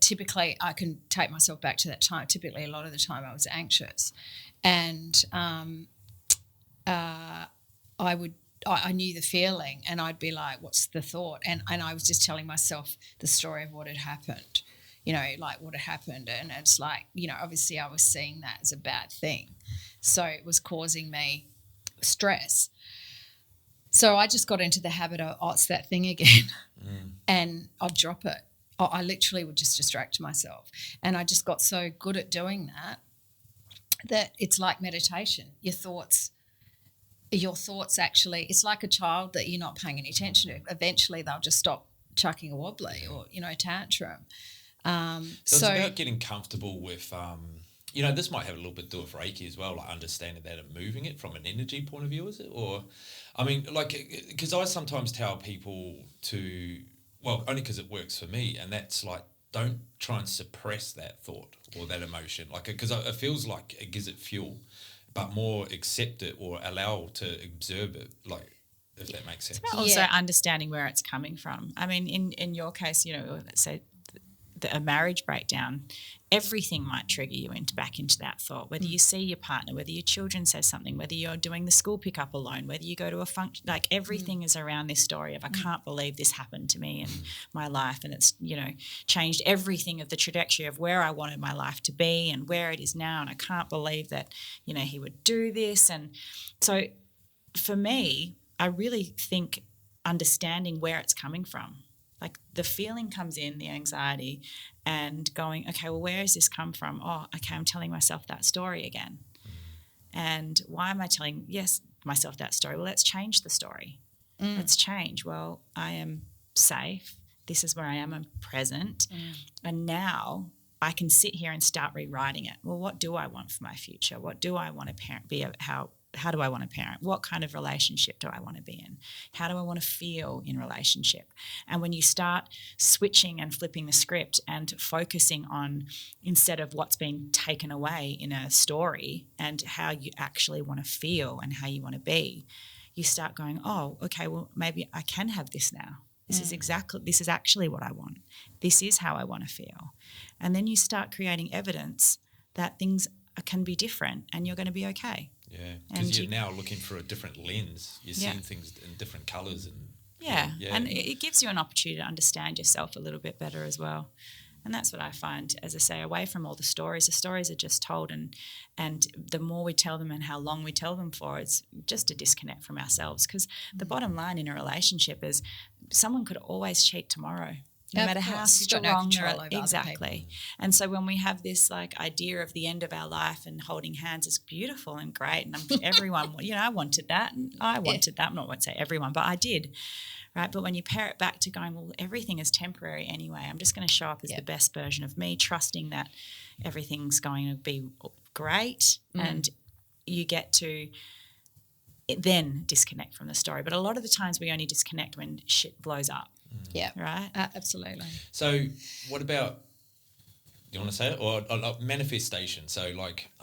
Typically I can take myself back to that time. Typically a lot of the time I was anxious, and I knew the feeling, and I'd be like, what's the thought? And I was just telling myself the story of what had happened, like what had happened. And it's like, obviously I was seeing that as a bad thing. So it was causing me stress. So I just got into the habit of, it's that thing again. And I'd drop it. I literally would just distract myself. And I just got so good at doing that it's like meditation. Your thoughts actually, it's like a child that you're not paying any attention to. Eventually they'll just stop chucking a wobbly or, tantrum. So it's about getting comfortable with, this might have a little bit to do with Reiki as well, like understanding that and moving it from an energy point of view, is it? Or, I mean, like, because I sometimes tell people only because it works for me, and that's like, don't try and suppress that thought or that emotion, like, because it feels like it gives it fuel, but more accept it or allow to observe it, like, if that makes sense. It's about also understanding where it's coming from. I mean, in your case, let's say a marriage breakdown, everything might trigger you back into that thought, whether you see your partner, whether your children say something, whether you're doing the school pickup alone, whether you go to a function, like everything is around this story of, I can't believe this happened to me in my life, and it's, changed everything of the trajectory of where I wanted my life to be and where it is now, and I can't believe that, he would do this. And so for me, I really think understanding where it's coming from. Like the feeling comes in, the anxiety, and going, okay, well, where has this come from? Oh, okay, I'm telling myself that story again. And why am I telling myself that story? Well, let's change the story. Let's change. Well, I am safe. This is where I am. I'm present. And now I can sit here and start rewriting it. Well, what do I want for my future? What do I want to be? How do I want to parent? What kind of relationship do I want to be in? How do I want to feel in relationship? And when you start switching and flipping the script and focusing on, instead of what's been taken away in a story, and how you actually want to feel and how you want to be, you start going, oh, okay, well, maybe I can have this now. This is actually what I want. This is how I want to feel. And then you start creating evidence that things can be different and you're going to be okay. Yeah, because you're now looking for a different lens. You're seeing things in different colours. And it gives you an opportunity to understand yourself a little bit better as well. And that's what I find, as I say, away from all the stories are just told, and the more we tell them and how long we tell them for, it's just a disconnect from ourselves. Because the bottom line in a relationship is someone could always cheat tomorrow, no matter how strong exactly. And so when we have this like idea of the end of our life and holding hands is beautiful and great, and everyone, I wanted that, and I wanted that. I won't say everyone, but I did. Right, but when you pair it back to going, well, everything is temporary anyway. I'm just going to show up as the best version of me, trusting that everything's going to be great, and you get to then disconnect from the story. But a lot of the times we only disconnect when shit blows up. Yeah, right. Absolutely. So, what about? Do you want to say it or manifestation? So,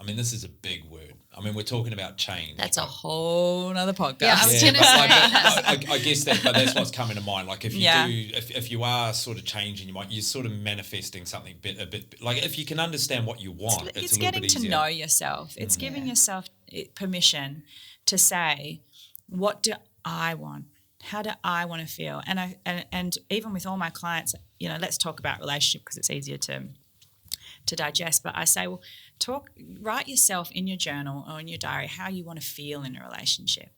this is a big word. We're talking about change. That's a whole nother podcast. Yeah, I was going to say. I guess but that's what's coming to mind. Like if you do, if you are sort of changing, you're sort of manifesting something a bit. Like if you can understand what you want, it's a little bit easier. It's getting to know yourself. It's giving yourself permission to say, what do I want? How do I want to feel? And even with all my clients, let's talk about relationship because it's easier to digest, but I say, well, write yourself in your journal or in your diary how you want to feel in a relationship.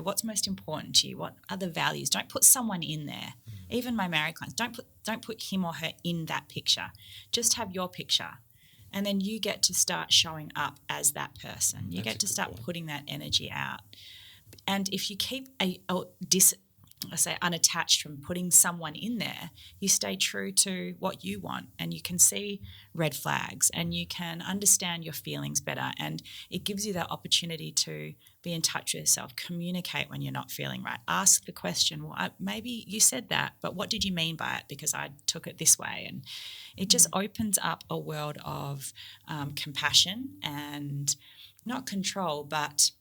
What's most important to you? What are the values? Don't put someone in there. Even my married clients, don't put him or her in that picture. Just have your picture, and then you get to start showing up as that person. You get to start putting that energy out. And if you keep unattached from putting someone in there, you stay true to what you want, and you can see red flags and you can understand your feelings better, and it gives you that opportunity to be in touch with yourself, communicate when you're not feeling right, ask the question, well, maybe you said that, but what did you mean by it? Because I took it this way. And it just opens up a world of compassion and not control, but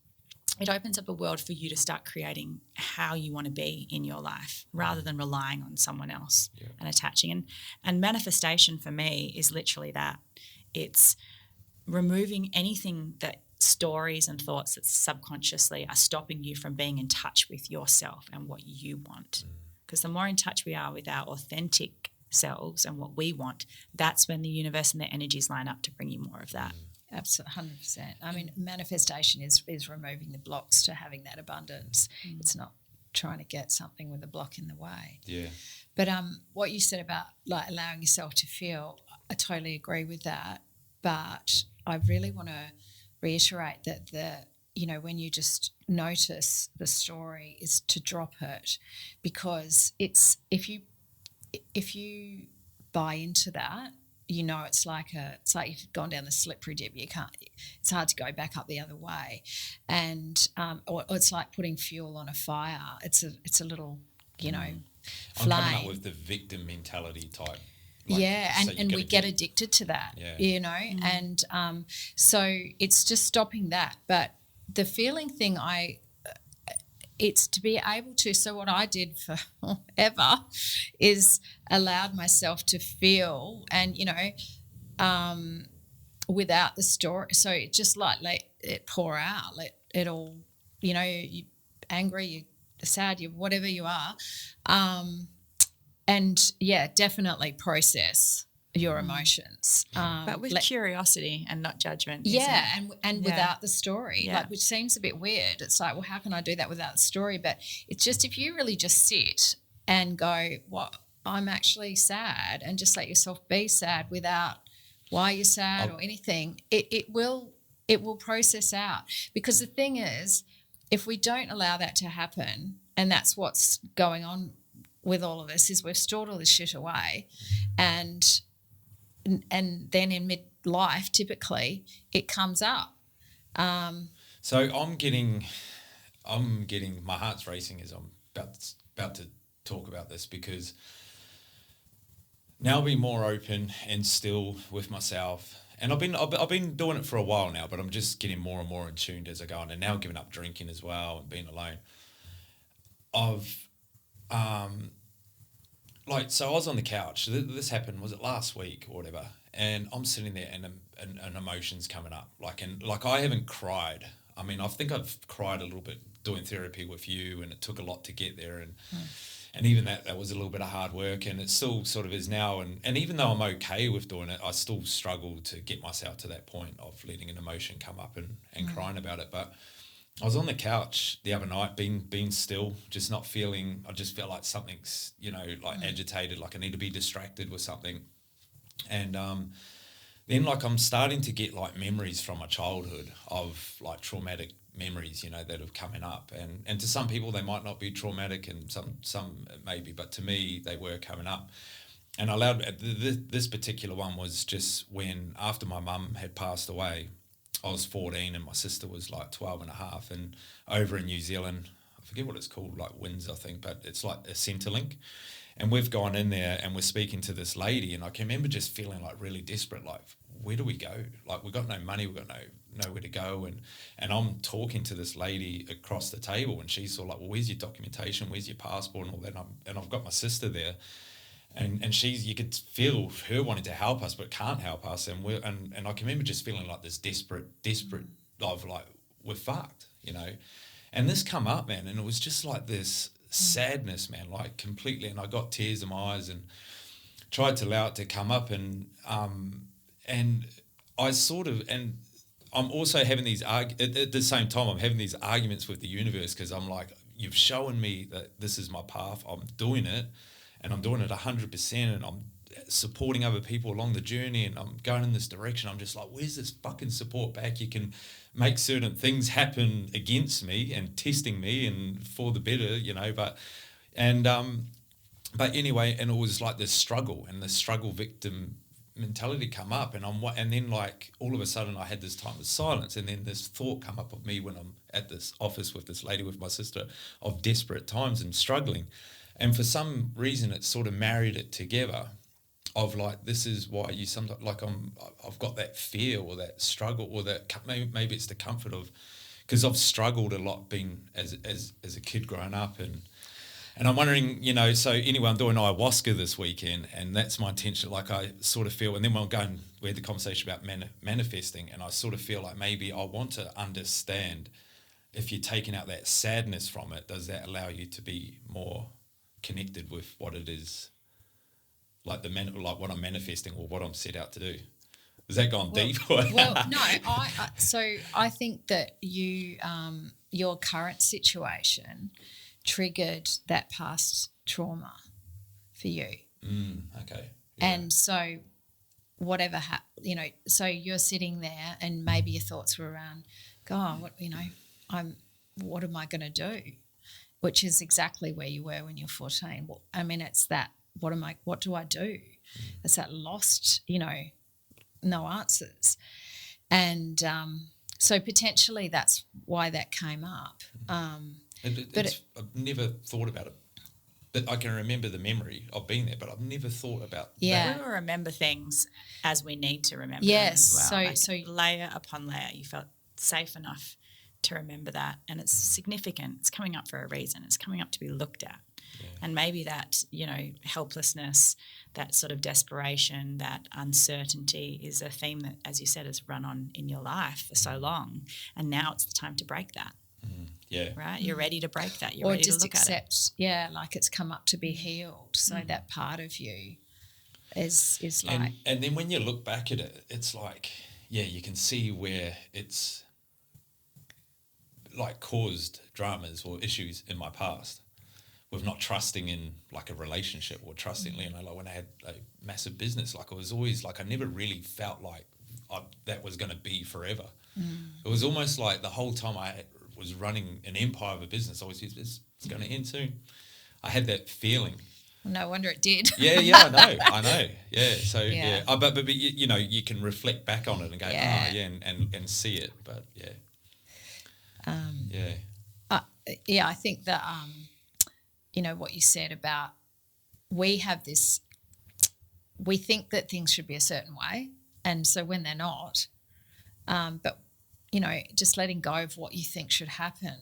it opens up a world for you to start creating how you want to be in your life rather than relying on someone else and attaching. And manifestation for me is literally that. It's removing anything that stories and thoughts that subconsciously are stopping you from being in touch with yourself and what you want. Because the more in touch we are with our authentic selves and what we want, that's when the universe and the energies line up to bring you more of that. Absolutely, 100%. Manifestation is removing the blocks to having that abundance. It's not trying to get something with a block in the way. Yeah. But what you said about like allowing yourself to feel, I totally agree with that. But I really want to reiterate that when you just notice the story is to drop it, because it's if you buy into that, it's like you've gone down the slippery dip. It's hard to go back up the other way, and or it's like putting fuel on a fire. It's a little, flame. I'm coming up with the victim mentality type. And we get addicted to that, and so it's just stopping that. But the feeling thing, it's to be able to. So what I did forever is allowed myself to feel, and without the story. So it just let it pour out, let it all. You're angry, you're sad, you whatever you are, and definitely process your emotions, but with curiosity and not judgment. And without the story, which seems a bit weird. It's like, well, how can I do that without the story? But it's just if you really just sit and go, "What, I'm actually sad," and just let yourself be sad without why you're sad or anything, it will process out. Because the thing is, if we don't allow that to happen, and that's what's going on with all of us, is we've stored all this shit away, and then in midlife, typically, it comes up. So I'm getting my heart's racing as I'm about to talk about this, because now I'll be more open and still with myself. And I've been doing it for a while now, but I'm just getting more and more in tuned as I go on, and now giving up drinking as well and being alone. like, so I was on the couch. This happened, was it last week or whatever? And I'm sitting there and emotions coming up. Like I haven't cried. I mean, I think I've cried a little bit doing therapy with you, and it took a lot to get there. And even that was a little bit of hard work, and it still sort of is now. And even though I'm okay with doing it, I still struggle to get myself to that point of letting an emotion come up and crying about it. But I was on the couch the other night, being still, just not feeling. I just felt like something's, like agitated, like I need to be distracted with something. And then like I'm starting to get like memories from my childhood of like traumatic memories, that have coming up. And to some people they might not be traumatic, and some maybe, but to me they were coming up. And I allowed this particular one was just when after my mum had passed away. I was 14 and my sister was like 12 and a half, and over in New Zealand, I forget what it's called, like WINS, I think, but it's like a Centrelink. And we've gone in there and we're speaking to this lady, and I can remember just feeling like really desperate, like, where do we go? Like, we've got no money, we've got nowhere to go. And I'm talking to this lady across the table, and she's sort of like, well, where's your documentation? Where's your passport and all that? And I've got my sister there. And she's, you could feel her wanting to help us, but can't help us. And I can remember just feeling like this desperate of like, we're fucked, And this come up, man, and it was just like this sadness, man, like completely. And I got tears in my eyes and tried to allow it to come up. And I sort of, and I'm also having these, at the same time, I'm having these arguments with the universe, because I'm like, you've shown me that this is my path. I'm doing it. And I'm doing it 100%, and I'm supporting other people along the journey, and I'm going in this direction. I'm just like, where's this fucking support back? You can make certain things happen against me and testing me and for the better, but anyway, and it was like this struggle, and the struggle victim mentality come up, and then like all of a sudden I had this time of silence, and then this thought come up of me when I'm at this office with this lady, with my sister, of desperate times and struggling. And for some reason, it sort of married it together, of like, this is why you sometimes, like, I've got that fear or that struggle, or that maybe it's the comfort of, because I've struggled a lot being as a kid growing up, and I'm wondering, so anyway, I'm doing ayahuasca this weekend, and that's my intention. Like, I sort of feel, and then when I'm going, we had the conversation about manifesting, and I sort of feel like maybe I want to understand, if you're taking out that sadness from it, does that allow you to be more connected with what it is, like like what I'm manifesting or what I'm set out to do? Has that gone deep? Well, no. I think that you, your current situation triggered that past trauma for you. Okay. Yeah. And so whatever so you're sitting there, and maybe your thoughts were around, God, what am I going to do? Which is exactly where you were when you're 14. Well, I mean, it's that, what do I do? It's that lost, no answers. And so potentially that's why that came up. I've never thought about it. But I can remember the memory of being there, but I've never thought about that. We remember things as we need to remember yes, them as well. So layer upon layer, you felt safe enough to remember that, and it's significant. It's coming up for a reason. It's coming up to be looked at. Yeah. And maybe that, helplessness, that sort of desperation, that uncertainty is a theme that, as you said, has run on in your life for so long, and now it's the time to break that. Yeah. Right? You're ready to break that. You're or ready just to look accept, at it. Like it's come up to be healed. So that part of you is like... And then when you look back at it, it's like, you can see where it's like caused dramas or issues in my past with not trusting in like a relationship, or trusting, like when I had a massive business, like it was always like, I never really felt like that was going to be forever. It was almost like the whole time I was running an empire of a business, I was just, it's going to end soon. I had that feeling. No wonder it did. I know. Yeah. So but you can reflect back on it and go, and see it. But I think that what you said about, we have this, we think that things should be a certain way, and so when they're not, but just letting go of what you think should happen,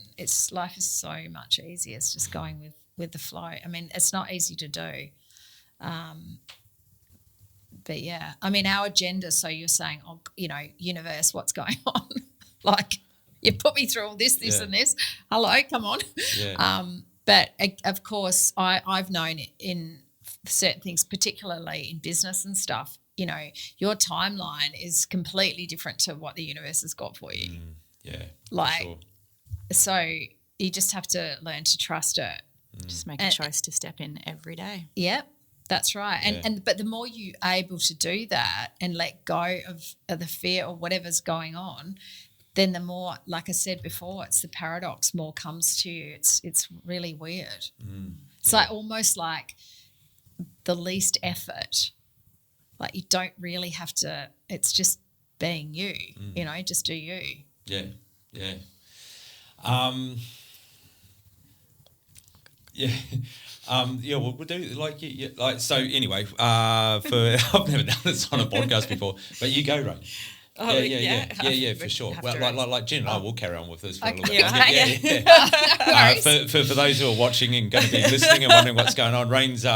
life is so much easier. It's just going with the flow. I mean, it's not easy to do, But yeah, I mean, our agenda. So you're saying, oh, universe, what's going on? Like, you put me through all this, and this. Hello, come on. Yeah. But of course, I've known in certain things, particularly in business and stuff. Your timeline is completely different to what the universe has got for you. Yeah. Like, sure. so you just have to learn to trust it. Just make a choice to step in every day. Yep. That's right. But the more you're able to do that and let go of the fear or whatever's going on, then the more, like I said before, it's the paradox, more comes to you. It's really weird. It's like almost like the least effort. Like, you don't really have to, it's just being you, just do you. Yeah. Yeah. Yeah. We'll do like so. Anyway, I've never done this on a podcast before, but you go, Rayne. Oh, Yeah, for sure. Well, like Jen and I will carry on with this for a little bit. Yeah. For those who are watching and going to be listening and wondering what's going on, Rayne's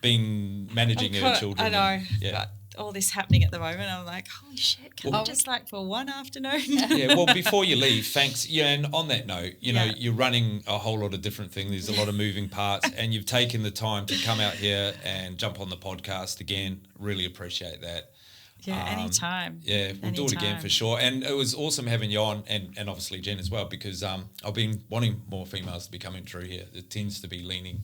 been managing her children. I know. But all this happening at the moment, I'm like, holy shit, can I just for one afternoon? Well, before you leave, thanks. Yeah, and on that note, you're running a whole lot of different things. There's a lot of moving parts, and you've taken the time to come out here and jump on the podcast again. Really appreciate that. Yeah, anytime. Yeah, we'll do it again for sure. And it was awesome having you on, and obviously Jen as well, because I've been wanting more females to be coming through here. It tends to be leaning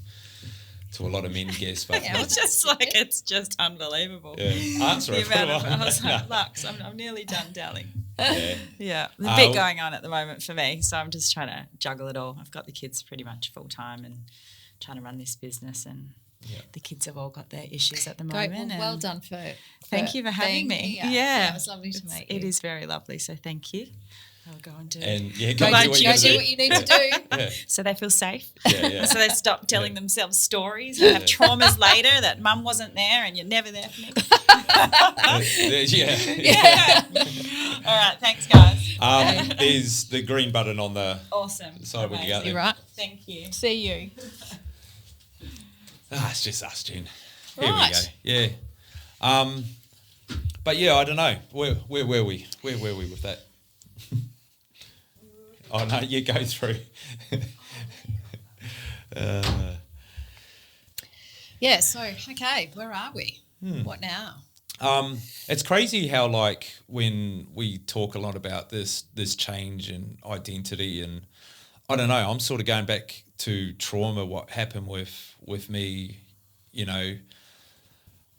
to a lot of men guests. But it's just unbelievable. Yeah. Answer it. I was like, Lux, I'm nearly done, darling. Yeah. There's a bit going on at the moment for me, so I'm just trying to juggle it all. I've got the kids pretty much full time and trying to run this business, and the kids have all got their issues at the moment. Well done for thank you for having me. Yeah, it was lovely to meet you. It is very lovely, so thank you. I'll go and do go do what you need to do. So they feel safe. Yeah. So they stop telling themselves stories and have traumas later that mum wasn't there and you're never there for me. All right, thanks guys. There's the green button on the side when you get there. Right. Thank you. See you. It's just us, Jen. Here we go. Yeah. But yeah, I don't know. Where were we? Where were we with that? Oh no, you go through. So okay, where are we? What now? It's crazy how, like, when we talk a lot about this change and identity, and I don't know, I'm sort of going back to trauma, what happened with me,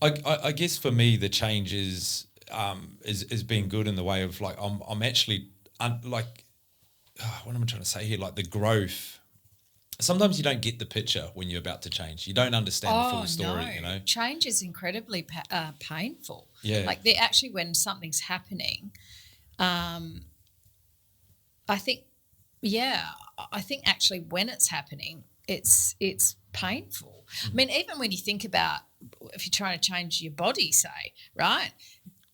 I guess for me the change is being good in the way of, like, I'm actually what am I trying to say here? Like, the growth. Sometimes you don't get the picture when you're about to change. You don't understand the full story, no. Change is incredibly painful. Yeah. Like, actually, when something's happening, I think actually when it's happening, it's painful. I mean, even when you think about, if you're trying to change your body, say, right,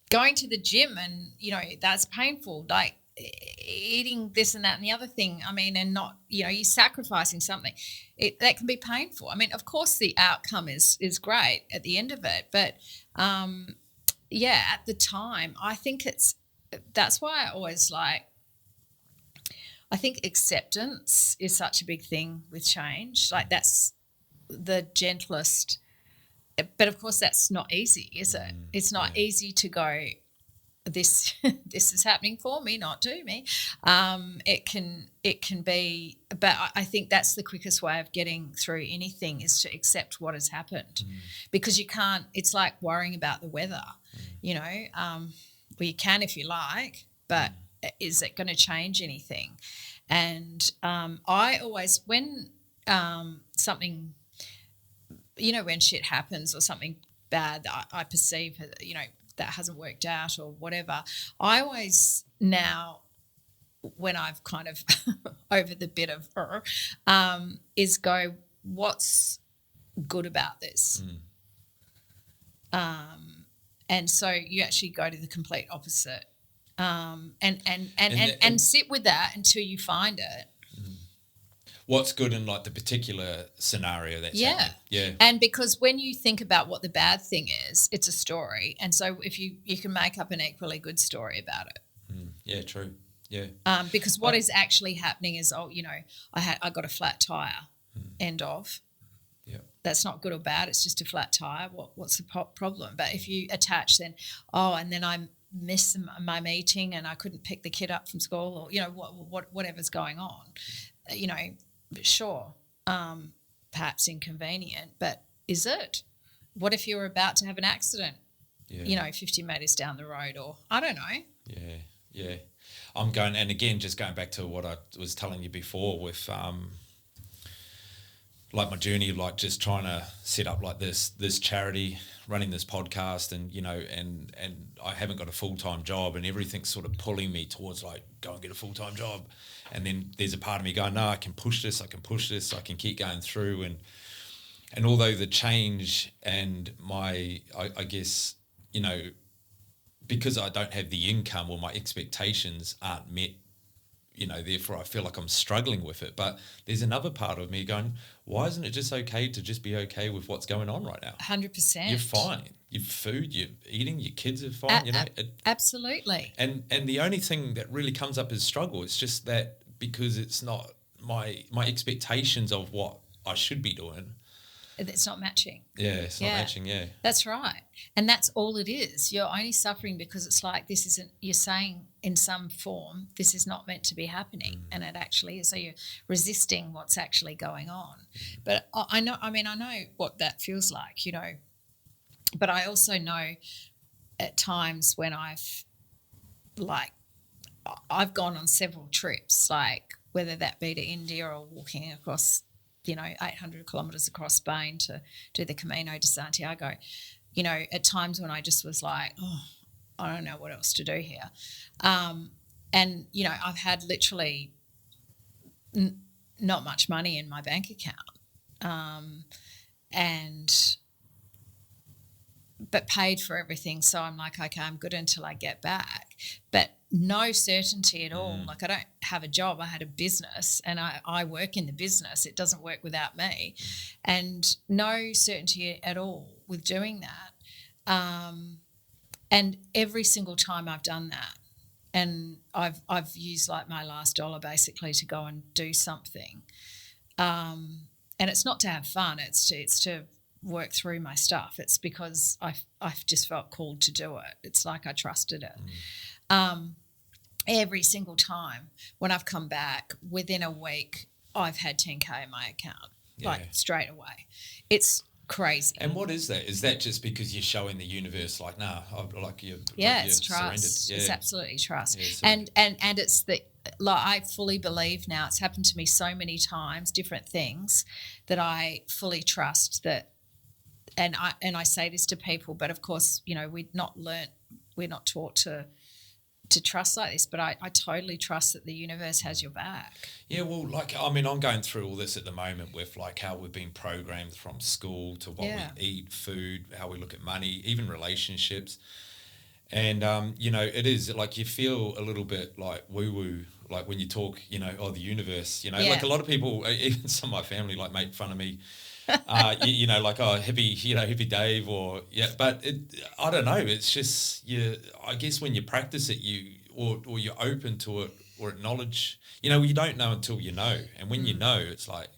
going to the gym and, that's painful. Like, eating this and that and the other thing, I mean, and not, you're sacrificing something. That can be painful. I mean, of course the outcome is great at the end of it, but at the time, I think that's why I always I think acceptance is such a big thing with change. Like, that's the gentlest, but of course that's not easy, is it? It's not easy to go, this is happening for me, not to me. It can be, but I think that's the quickest way of getting through anything, is to accept what has happened, because you can't. It's like worrying about the weather, well, you can if you like, but is it going to change anything? And I always, when something, when shit happens or something bad that I perceive, that hasn't worked out or whatever, I always now, when I've kind of over the bit of is go, what's good about this? And so you actually go to the complete opposite, and sit with that until you find it. what's good in like the particular scenario that's happening. Yeah. And because when you think about what the bad thing is, it's a story. And so if you can make up an equally good story about it. Yeah, true. Yeah. Because what is actually happening is, I got a flat tire, end of. Yeah. That's not good or bad. It's just a flat tire. What's the problem? But if you attach then, and then I missed my meeting and I couldn't pick the kid up from school, or whatever's going on, sure, perhaps inconvenient, but is it? What if you're about to have an accident? 50 metres down the road, or I don't know. Yeah. I'm going, and again, just going back to what I was telling you before with like my journey, like just trying to set up like this charity, running this podcast, and and I haven't got a full-time job, and everything's sort of pulling me towards like go and get a full-time job, and then there's a part of me going, no, I can push this, I can keep going through, and although the change and my I guess because I don't have the income or my expectations aren't met, therefore I feel like I'm struggling with it. But there's another part of me going, why isn't it just okay to just be okay with what's going on right now? 100%. You're fine. You've food, you're eating, your kids are fine, Absolutely. And the only thing that really comes up as struggle is just that because it's not my expectations of what I should be doing. It's not matching. Yeah, it's not matching, yeah. That's right. And that's all it is. You're only suffering because it's like you're saying in some form, this is not meant to be happening. And it actually is. So you're resisting what's actually going on. But I know what that feels like, but I also know at times when I've gone on several trips, like whether that be to India or walking across 800 kilometres across Spain to do the Camino de Santiago, at times when I just was like, I don't know what else to do here. And, I've had literally not much money in my bank account but paid for everything. So I'm like, okay, I'm good until I get back. But no certainty at all. Like I don't have a job. I had a business and I work in the business. It doesn't work without me. And no certainty at all with doing that. And every single time I've done that, and I've used like my last dollar basically to go and do something. And it's not to have fun. It's to work through my stuff. It's because I've just felt called to do it. It's like I trusted it. Every single time when I've come back, within a week, I've had 10K in my account, like straight away. It's crazy. And what is that? Is that just because you're showing the universe like, nah, it's trust. It's absolutely trust. Yeah, and it's I fully believe now, it's happened to me so many times, different things, that I fully trust that. And I say this to people, but of course, we're not taught to trust like this, but I totally trust that the universe has your back. Yeah, well, I'm going through all this at the moment with like how we've been programmed from school to what we eat, food, how we look at money, even relationships. And, it is like you feel a little bit like woo-woo, like when you talk, the universe, like a lot of people, even some of my family, like make fun of me. Hippie Dave but I don't know. It's just I guess when you practice it, or you're open to it or acknowledge, you don't know until you know, and when you know, it's like,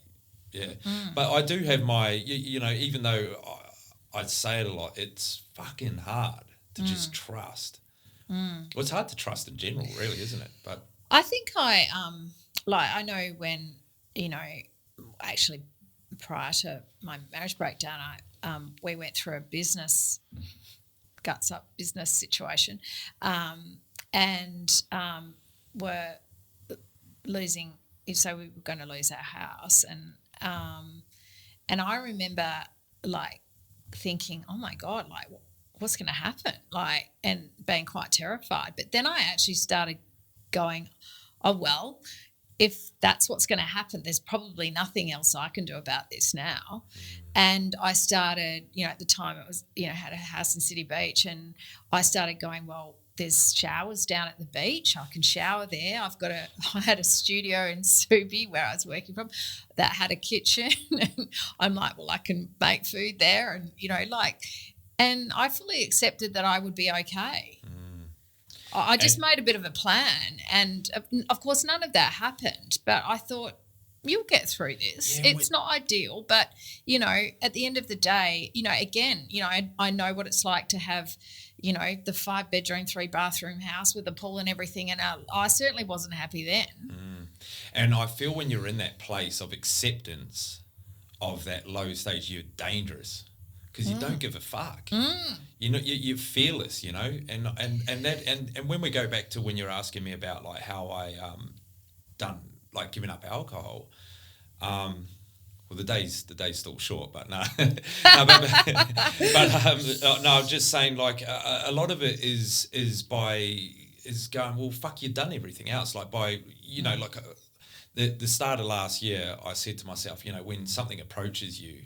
But I do have my, even though I say it a lot, it's fucking hard to just trust. Well, it's hard to trust in general, really, isn't it? But I think I know when actually. Prior to my marriage breakdown, we went through a business situation, and were losing. So we were going to lose our house, and I remember like thinking, oh my God, like what's going to happen, like, and being quite terrified. But then I actually started going, oh well. if that's what's going to happen, there's probably nothing else I can do about this now. And I started, at the time it was, had a house in City Beach, and I started going, well, there's showers down at the beach. I can shower there. I had a studio in Subi where I was working from that had a kitchen. And I'm like, well, I can make food there. And, and I fully accepted that I would be okay. I just made a bit of a plan. And, of course, none of that happened. But I thought, you'll get through this. Yeah, it's not ideal. But, at the end of the day, again, I know what it's like to have, the 5-bedroom, 3-bathroom house with a pool and everything. And I certainly wasn't happy then. And I feel when you're in that place of acceptance of that low stage, you're dangerous. Because you don't give a fuck, you're fearless, and when we go back to when you're asking me about like how I done like giving up alcohol, well the day's still short, but no, no, I'm just saying like a lot of it is going, well fuck, you've done everything else, like by like the start of last year I said to myself, when something approaches you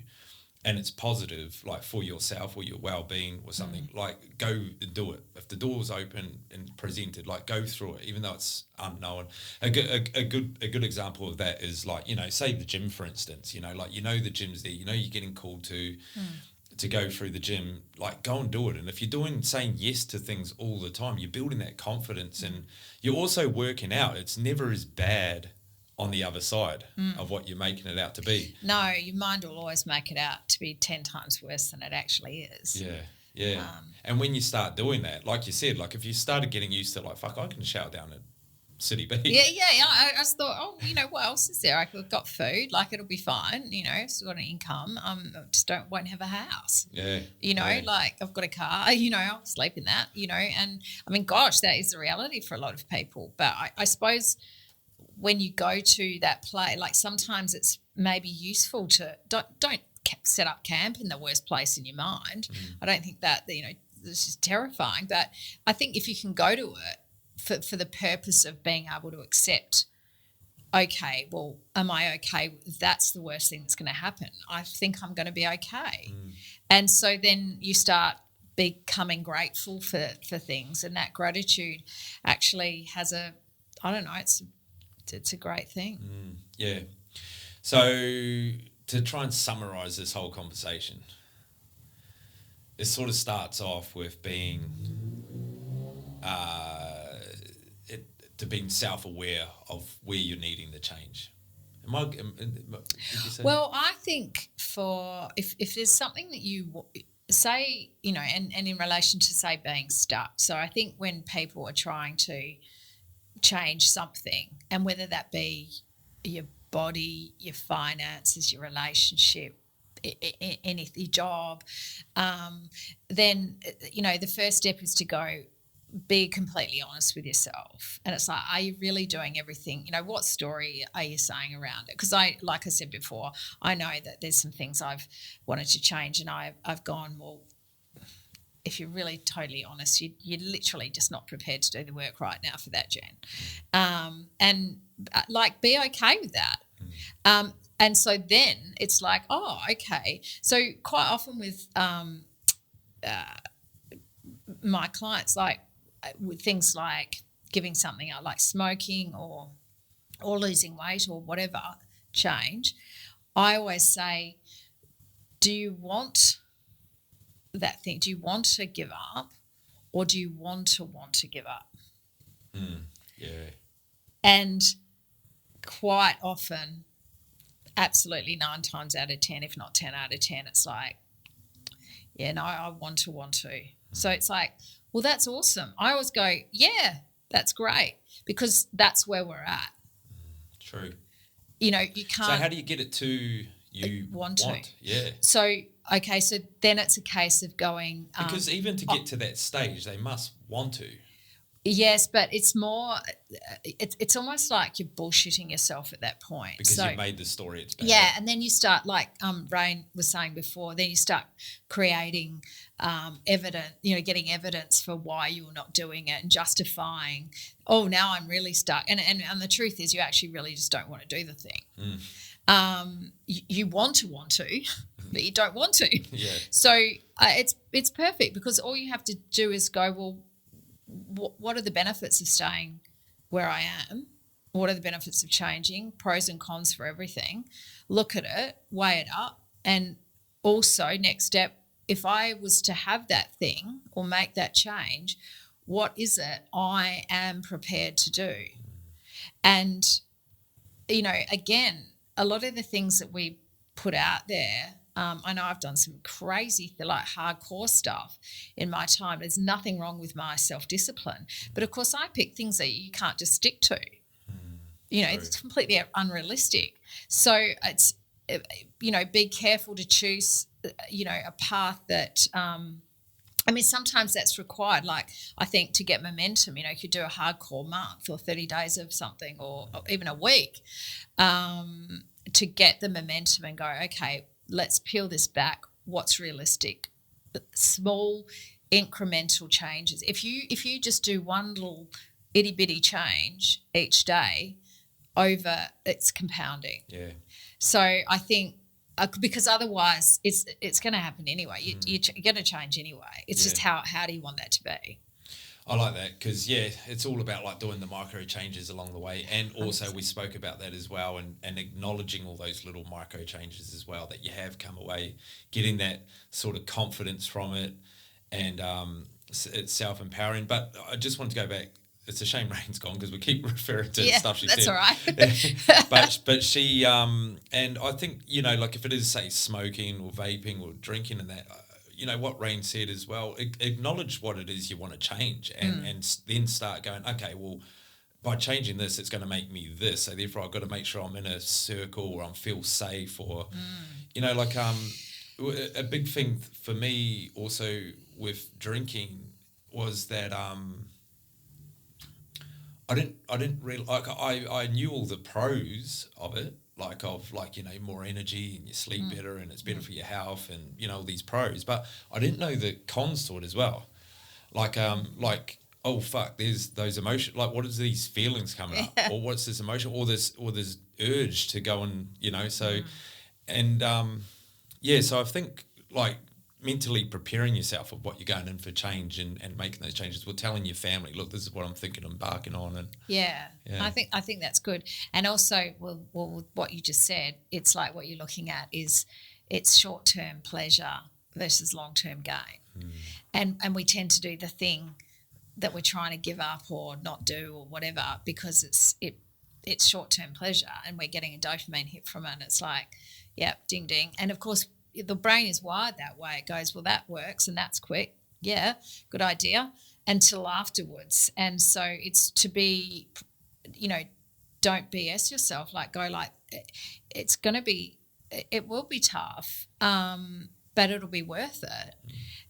and it's positive, like for yourself or your well-being or something, like go and do it. If the door's open and presented, like go through it, even though it's unknown. A good example of that is like, say the gym, for instance, like, the gym's there, you're getting called to go through the gym, like go and do it. And if you're saying yes to things all the time, you're building that confidence and you're also working out. It's never as bad on the other side of what you're making it out to be. No, your mind will always make it out to be 10 times worse than it actually is. Yeah. And when you start doing that, like you said, like if you started getting used to like, fuck, I can shower down at City Beach. Yeah. I just thought, what else is there? I've got food, like it'll be fine. I've still got an income. I just won't have a house. Yeah. Like I've got a car. I'll sleep in that. And I mean, gosh, that is the reality for a lot of people. But I suppose when you go to that play, like sometimes it's maybe useful to don't set up camp in the worst place in your mind. I don't think that this is terrifying, but I think if you can go to it for the purpose of being able to accept, okay, well, am I okay if that's the worst thing that's going to happen? I think I'm going to be okay. And so then you start becoming grateful for things, and that gratitude actually has it's a great thing. Yeah. So to try and summarise this whole conversation, it sort of starts off with being being self-aware of where you're needing the change. Did you say? Well, I think if there's something that you say, and in relation to say being stuck. So I think when people are trying to change something, and whether that be your body, your finances, your relationship, anything, your job, then the first step is to go be completely honest with yourself. And it's like, are you really doing everything? What story are you saying around it? Because like I said before, I know that there's some things I've wanted to change, and I've gone, well, if you're really totally honest, you're literally just not prepared to do the work right now for that, Jen. And be okay with that. And so then it's like, oh, okay. So quite often with my clients, like with things like giving something up, like smoking or losing weight or whatever change, I always say, do you want that thing? Do you want to give up, or do you want to give up? Yeah. And quite often, absolutely 9 times out of 10, if not 10 out of 10, it's like, yeah, no, I want to. So it's like, well, that's awesome. I always go, yeah, that's great, because that's where we're at. True. You can't. So how do you get it to you want to? Yeah. So, okay, so then it's a case of going. Because even to get to that stage, they must want to. Yes, but it's more. It's almost like you're bullshitting yourself at that point. Because you've made the story it's bad. Yeah, and then you start, like Rayne was saying before. Then you start creating evidence. Getting evidence for why you're not doing it and justifying. Oh, now I'm really stuck. And the truth is, you actually really just don't want to do the thing. You want to, but you don't want to. Yeah. So it's perfect, because all you have to do is go, well, what are the benefits of staying where I am? What are the benefits of changing? Pros and cons for everything. Look at it, weigh it up, and also next step, if I was to have that thing or make that change, what is it I am prepared to do? And, again, a lot of the things that we put out there, I know I've done some crazy, hardcore stuff in my time. There's nothing wrong with my self-discipline. But, of course, I pick things that you can't just stick to. It's completely unrealistic. So it's, be careful to choose, a path that sometimes that's required. Like, I think to get momentum, you could do a hardcore month or 30 days of something, or even a week, to get the momentum and go, okay, let's peel this back. What's realistic? Small incremental changes. If you just do one little itty bitty change each day, it's compounding. Yeah. So I think, because otherwise it's going to happen anyway. You're going to change anyway. It's just how do you want that to be? I like that, because, it's all about like doing the micro changes along the way. And also we spoke about that as well, and acknowledging all those little micro changes as well that you have come away, getting that sort of confidence from it, and it's self-empowering. But I just want to go back. It's a shame Rayne's gone, because we keep referring to stuff she said. That's all right. but she, and I think, like if it is, say, smoking or vaping or drinking and that, what Rayne said as well, acknowledge what it is you want to change, and then start going, okay, well, by changing this, it's going to make me this. So therefore I've got to make sure I'm in a circle where I feel safe, or, a big thing for me also with drinking was that, I didn't really, like, I knew all the pros of it, more energy, and you sleep better, and it's better for your health, and all these pros, but I didn't know the cons to it as well. Oh fuck, there's those emotions, like what is these feelings coming up, or what's this emotion, or this urge to go and so so I think, like, mentally preparing yourself of what you're going in for change, and making those changes, telling your family, look, this is what I'm thinking of embarking on. And I think that's good. And also, well, what you just said, it's like what you're looking at is it's short-term pleasure versus long-term gain. And we tend to do the thing that we're trying to give up or not do or whatever, because it's short-term pleasure, and we're getting a dopamine hit from it, and it's like, yep, ding ding. And of course the brain is wired that way. It goes, well, that works and that's quick. Yeah, good idea, until afterwards. And so it's to be, don't BS yourself. Like, go like, it's going to be, it will be tough, but it'll be worth it.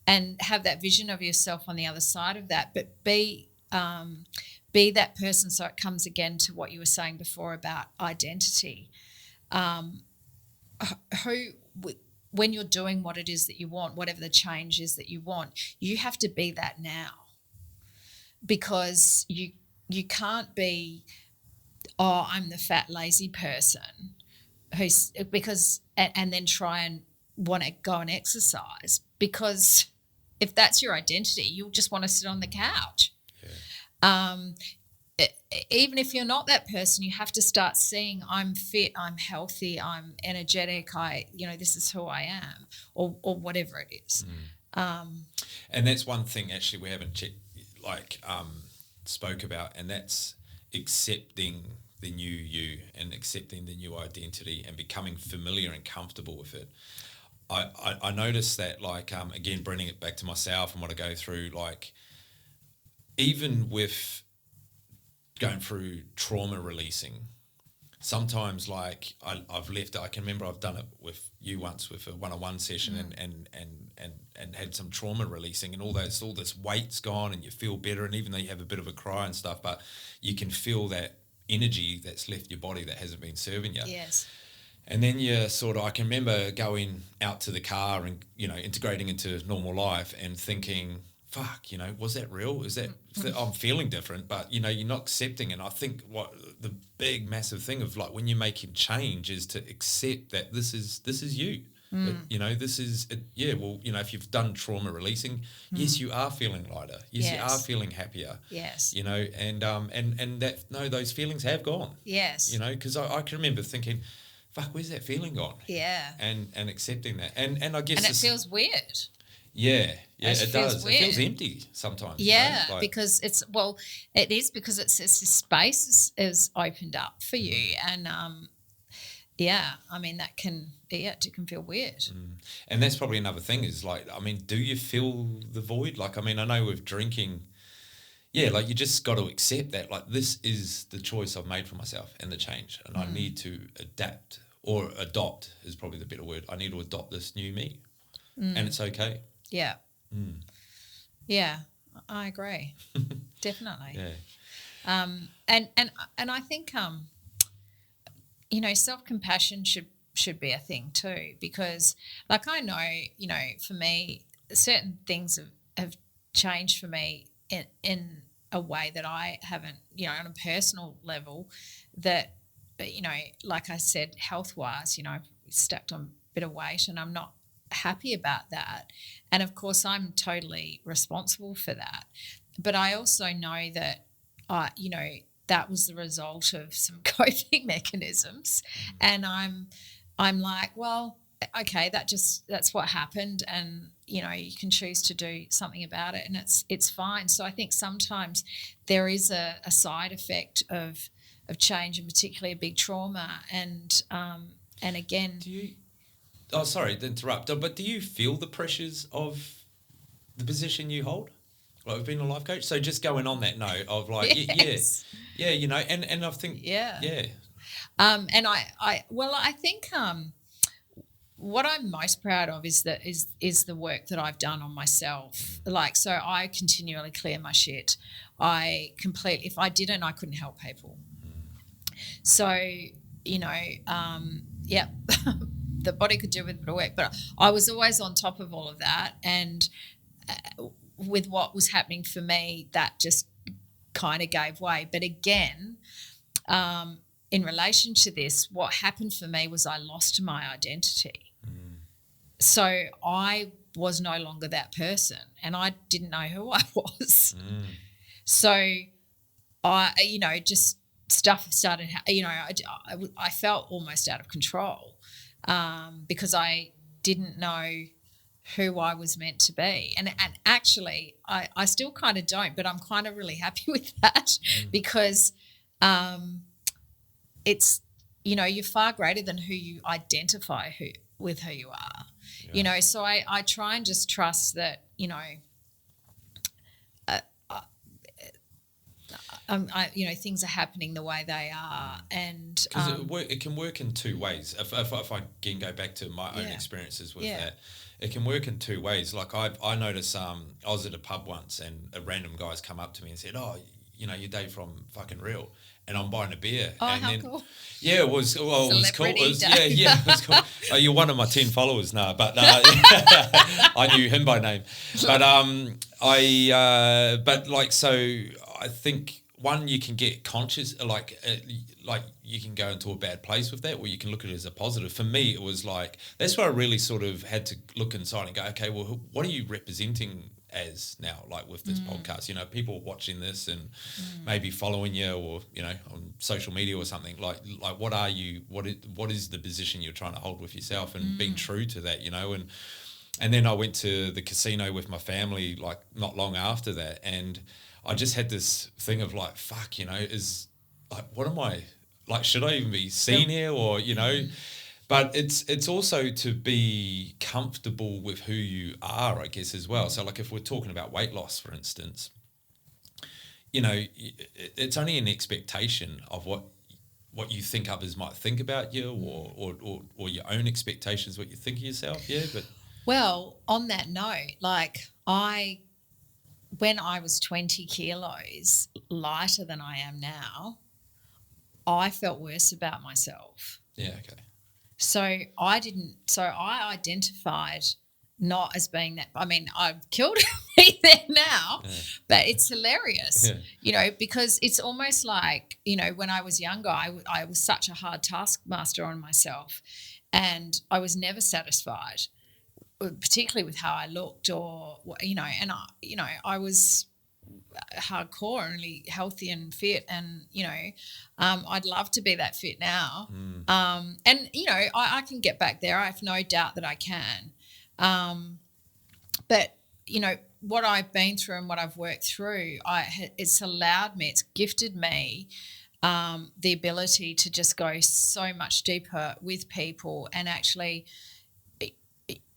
And have that vision of yourself on the other side of that, but be that person. So it comes again to what you were saying before about identity. When you're doing what it is that you want, whatever the change is that you want, you have to be that now, because you can't be, I'm the fat lazy person and then try and want to go and exercise, because if that's your identity, you'll just want to sit on the couch. Even if you're not that person, you have to start seeing, I'm fit, I'm healthy, I'm energetic, this is who I am, or whatever it is. And that's one thing actually we haven't spoke about, and that's accepting the new you and accepting the new identity and becoming familiar and comfortable with it. I noticed that, again, bringing it back to myself and what I go through, even with going through trauma releasing. sometimes like I've left it. I can remember I've done it with you once with a one-on-one session and had some trauma releasing, and all this weight's gone, and you feel better, and even though you have a bit of a cry and stuff, but you can feel that energy that's left your body that hasn't been serving you. Yes. And then you sort of, I can remember going out to the car and, you know, integrating into normal life and thinking, fuck, you know, was that real? Is that, I'm feeling different, but, you know, you're not accepting. And I think what the big, massive thing of like when you're making change is to accept that this is you. That, you know, this is, well, you know, if you've done trauma releasing, yes, you are feeling lighter. Yes, you are feeling happier. Yes. You know, and that, no, those feelings have gone. Yes. You know, because I can remember thinking, fuck, where's that feeling gone? Yeah. And accepting that. And I guess... And it feels weird. Yeah, it does. Weird. It feels empty sometimes. Yeah, you know? Like, because it is because it's this space is opened up for you. And, I mean, it can feel weird. And that's probably another thing is like, I mean, do you feel the void? Like, I mean, I know with drinking... Yeah, like you just got to accept that, like, this is the choice I've made for myself and the change, and I need to adapt, or adopt is probably the better word. I need to adopt this new me, and it's okay. Yeah. Yeah, I agree. Definitely. Yeah. And I think you know, self-compassion should be a thing too, because like I know, you know, for me certain things have changed for me in a way that I haven't, you know, on a personal level, that, you know, like I said, health-wise, you know, I've stepped on a bit of weight and I'm not happy about that. And, of course, I'm totally responsible for that. But I also know that, you know, that was the result of some coping mechanisms. And I'm like, well, okay, that's what happened, and you know you can choose to do something about it, and it's fine. So I think sometimes there is a side effect of change, and particularly a big trauma. And again, sorry to interrupt, but do you feel the pressures of the position you hold, like being a life coach? So just going on that note of like, yes. yeah, you know, and I think and I think what I'm most proud of is the work that I've done on myself. Like, so I continually clear my shit. If I didn't, I couldn't help people. So, you know, the body could do with a bit of work, but I was always on top of all of that. And with what was happening for me, that just kind of gave way. But again, in relation to this, what happened for me was I lost my identity. So I was no longer that person, and I didn't know who I was. So I, you know, just stuff started, you know, I felt almost out of control because I didn't know who I was meant to be. And actually, I still kind of don't, but I'm kind of really happy with that because it's, you know, you're far greater than who you identify with who you are. Yeah. You know, so I try and just trust that, you know, you know, things are happening the way they are, and it can work in two ways. If I can go back to my own experiences with that, it can work in two ways. Like I noticed, I was at a pub once, and a random guy's come up to me and said, "Oh, you know, you're Dave from fucking Real," and I'm buying a beer. Oh, and how then, cool! Yeah, it was cool. It was, Dave. it was cool. Oh, you're one of my 10 followers now, but I knew him by name. But but like, so I think. One, you can get conscious, like you can go into a bad place with that, or you can look at it as a positive. For me, it was like, that's where I really sort of had to look inside and go, okay, well, what are you representing as now, like with this podcast? You know, people watching this and maybe following you, or, you know, on social media or something, like what are you, what is the position you're trying to hold with yourself, and being true to that, you know. And then I went to the casino with my family, like not long after that, and I just had this thing of like, fuck, you know, is like, what am I, like, should I even be seen here, or, you know, but it's also to be comfortable with who you are, I guess, as well. So like if we're talking about weight loss, for instance, you know, it's only an expectation of what you think others might think about you, or your own expectations, what you think of yourself. Yeah, but Well, on that note, like when I was 20 kilos lighter than I am now, I felt worse about myself. yeah, okay. So I identified not as being that. I mean, I've killed me there now, but it's hilarious, because it's almost like, when I was younger, I was such a hard taskmaster on myself, and I was never satisfied, particularly with how I looked, or and I was hardcore, only healthy and fit, and I'd love to be that fit now, and I can get back there. I have no doubt that I can, but what I've been through and what I've worked through, it's allowed me, it's gifted me the ability to just go so much deeper with people, and actually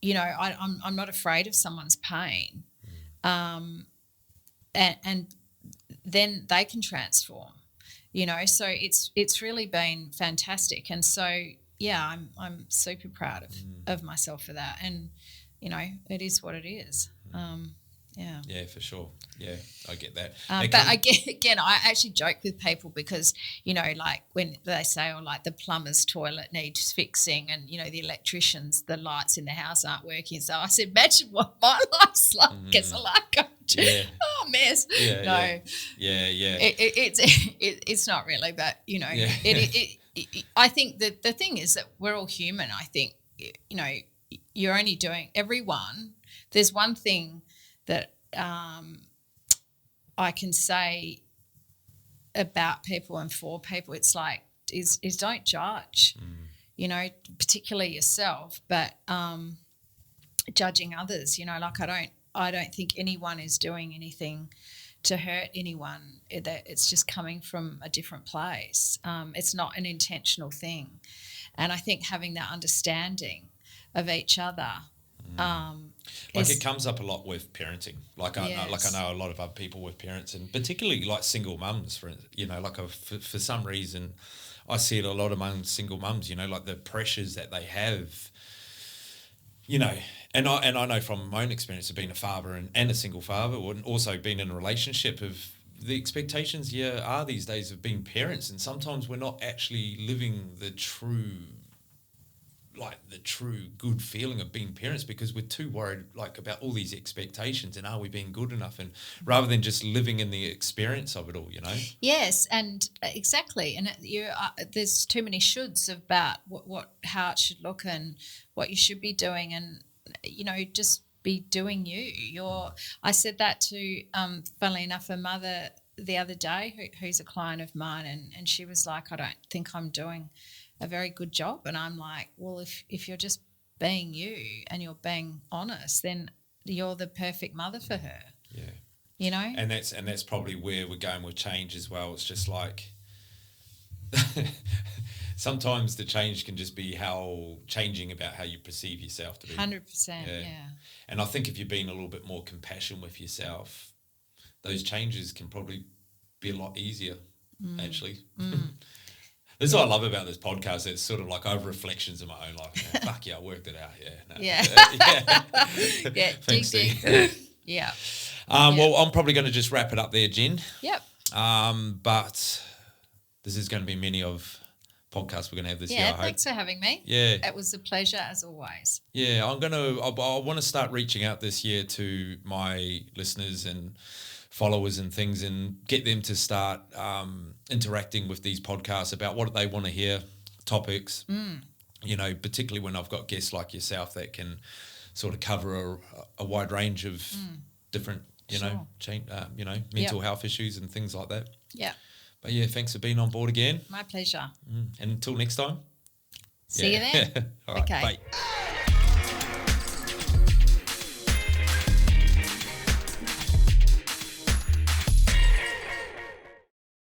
I'm not afraid of someone's pain, and then they can transform, so it's really been fantastic. And so I'm super proud of myself for that, and it is what it is. Yeah, for sure. Yeah, I get that. But I actually joke with people because, like when they say, like the plumber's toilet needs fixing, and, the electricians, the lights in the house aren't working. So I said, imagine what my life's like as a life coach. Yeah. Oh, mess. Yeah, no. Yeah. It's not really, but, I think that the thing is that we're all human. I think, you're only doing everyone. There's one thing that I can say about people and for people, it's like is don't judge, particularly yourself, but judging others. Like I don't think anyone is doing anything to hurt anyone. It's just coming from a different place. It's not an intentional thing, and I think having that understanding of each other. It comes up a lot with parenting. I know a lot of other people with parents, and particularly like single mums. For some reason, I see it a lot among single mums. Like the pressures that they have. And I know from my own experience of being a father and a single father, and also being in a relationship, of the expectations are these days of being parents, and sometimes we're not actually living the true good feeling of being parents, because we're too worried about all these expectations, and are we being good enough, and rather than just living in the experience of it all. Yes, and exactly, and there's too many shoulds about how it should look and what you should be doing, and just be doing you. I said that to funnily enough, a mother the other day who's a client of mine, and she was like, I don't think I'm doing a very good job. And I'm like, well, if you're just being you and you're being honest, then you're the perfect mother for her. Yeah. And that's probably where we're going with change as well. It's just like sometimes the change can just be changing about how you perceive yourself to be. 100%, yeah. And I think if you're being a little bit more compassionate with yourself, those changes can probably be a lot easier, actually. This is what I love about this podcast. It's sort of like over reflections of my own life. Fuck yeah, I worked it out. Yeah. Yeah. Thanks, dig. Yeah. Well, I'm probably going to just wrap it up there, Jen. Yep. But this is going to be many of podcasts we're going to have this year, I hope. Thanks for having me. Yeah. It was a pleasure as always. Yeah, I want to start reaching out this year to my listeners and followers and things, and get them to start interacting with these podcasts about what they want to hear, topics, particularly when I've got guests like yourself that can sort of cover a wide range of different, mental health issues and things like that. Yeah. But yeah, thanks for being on board again. My pleasure. And until next time. See you then. All right, okay. Bye.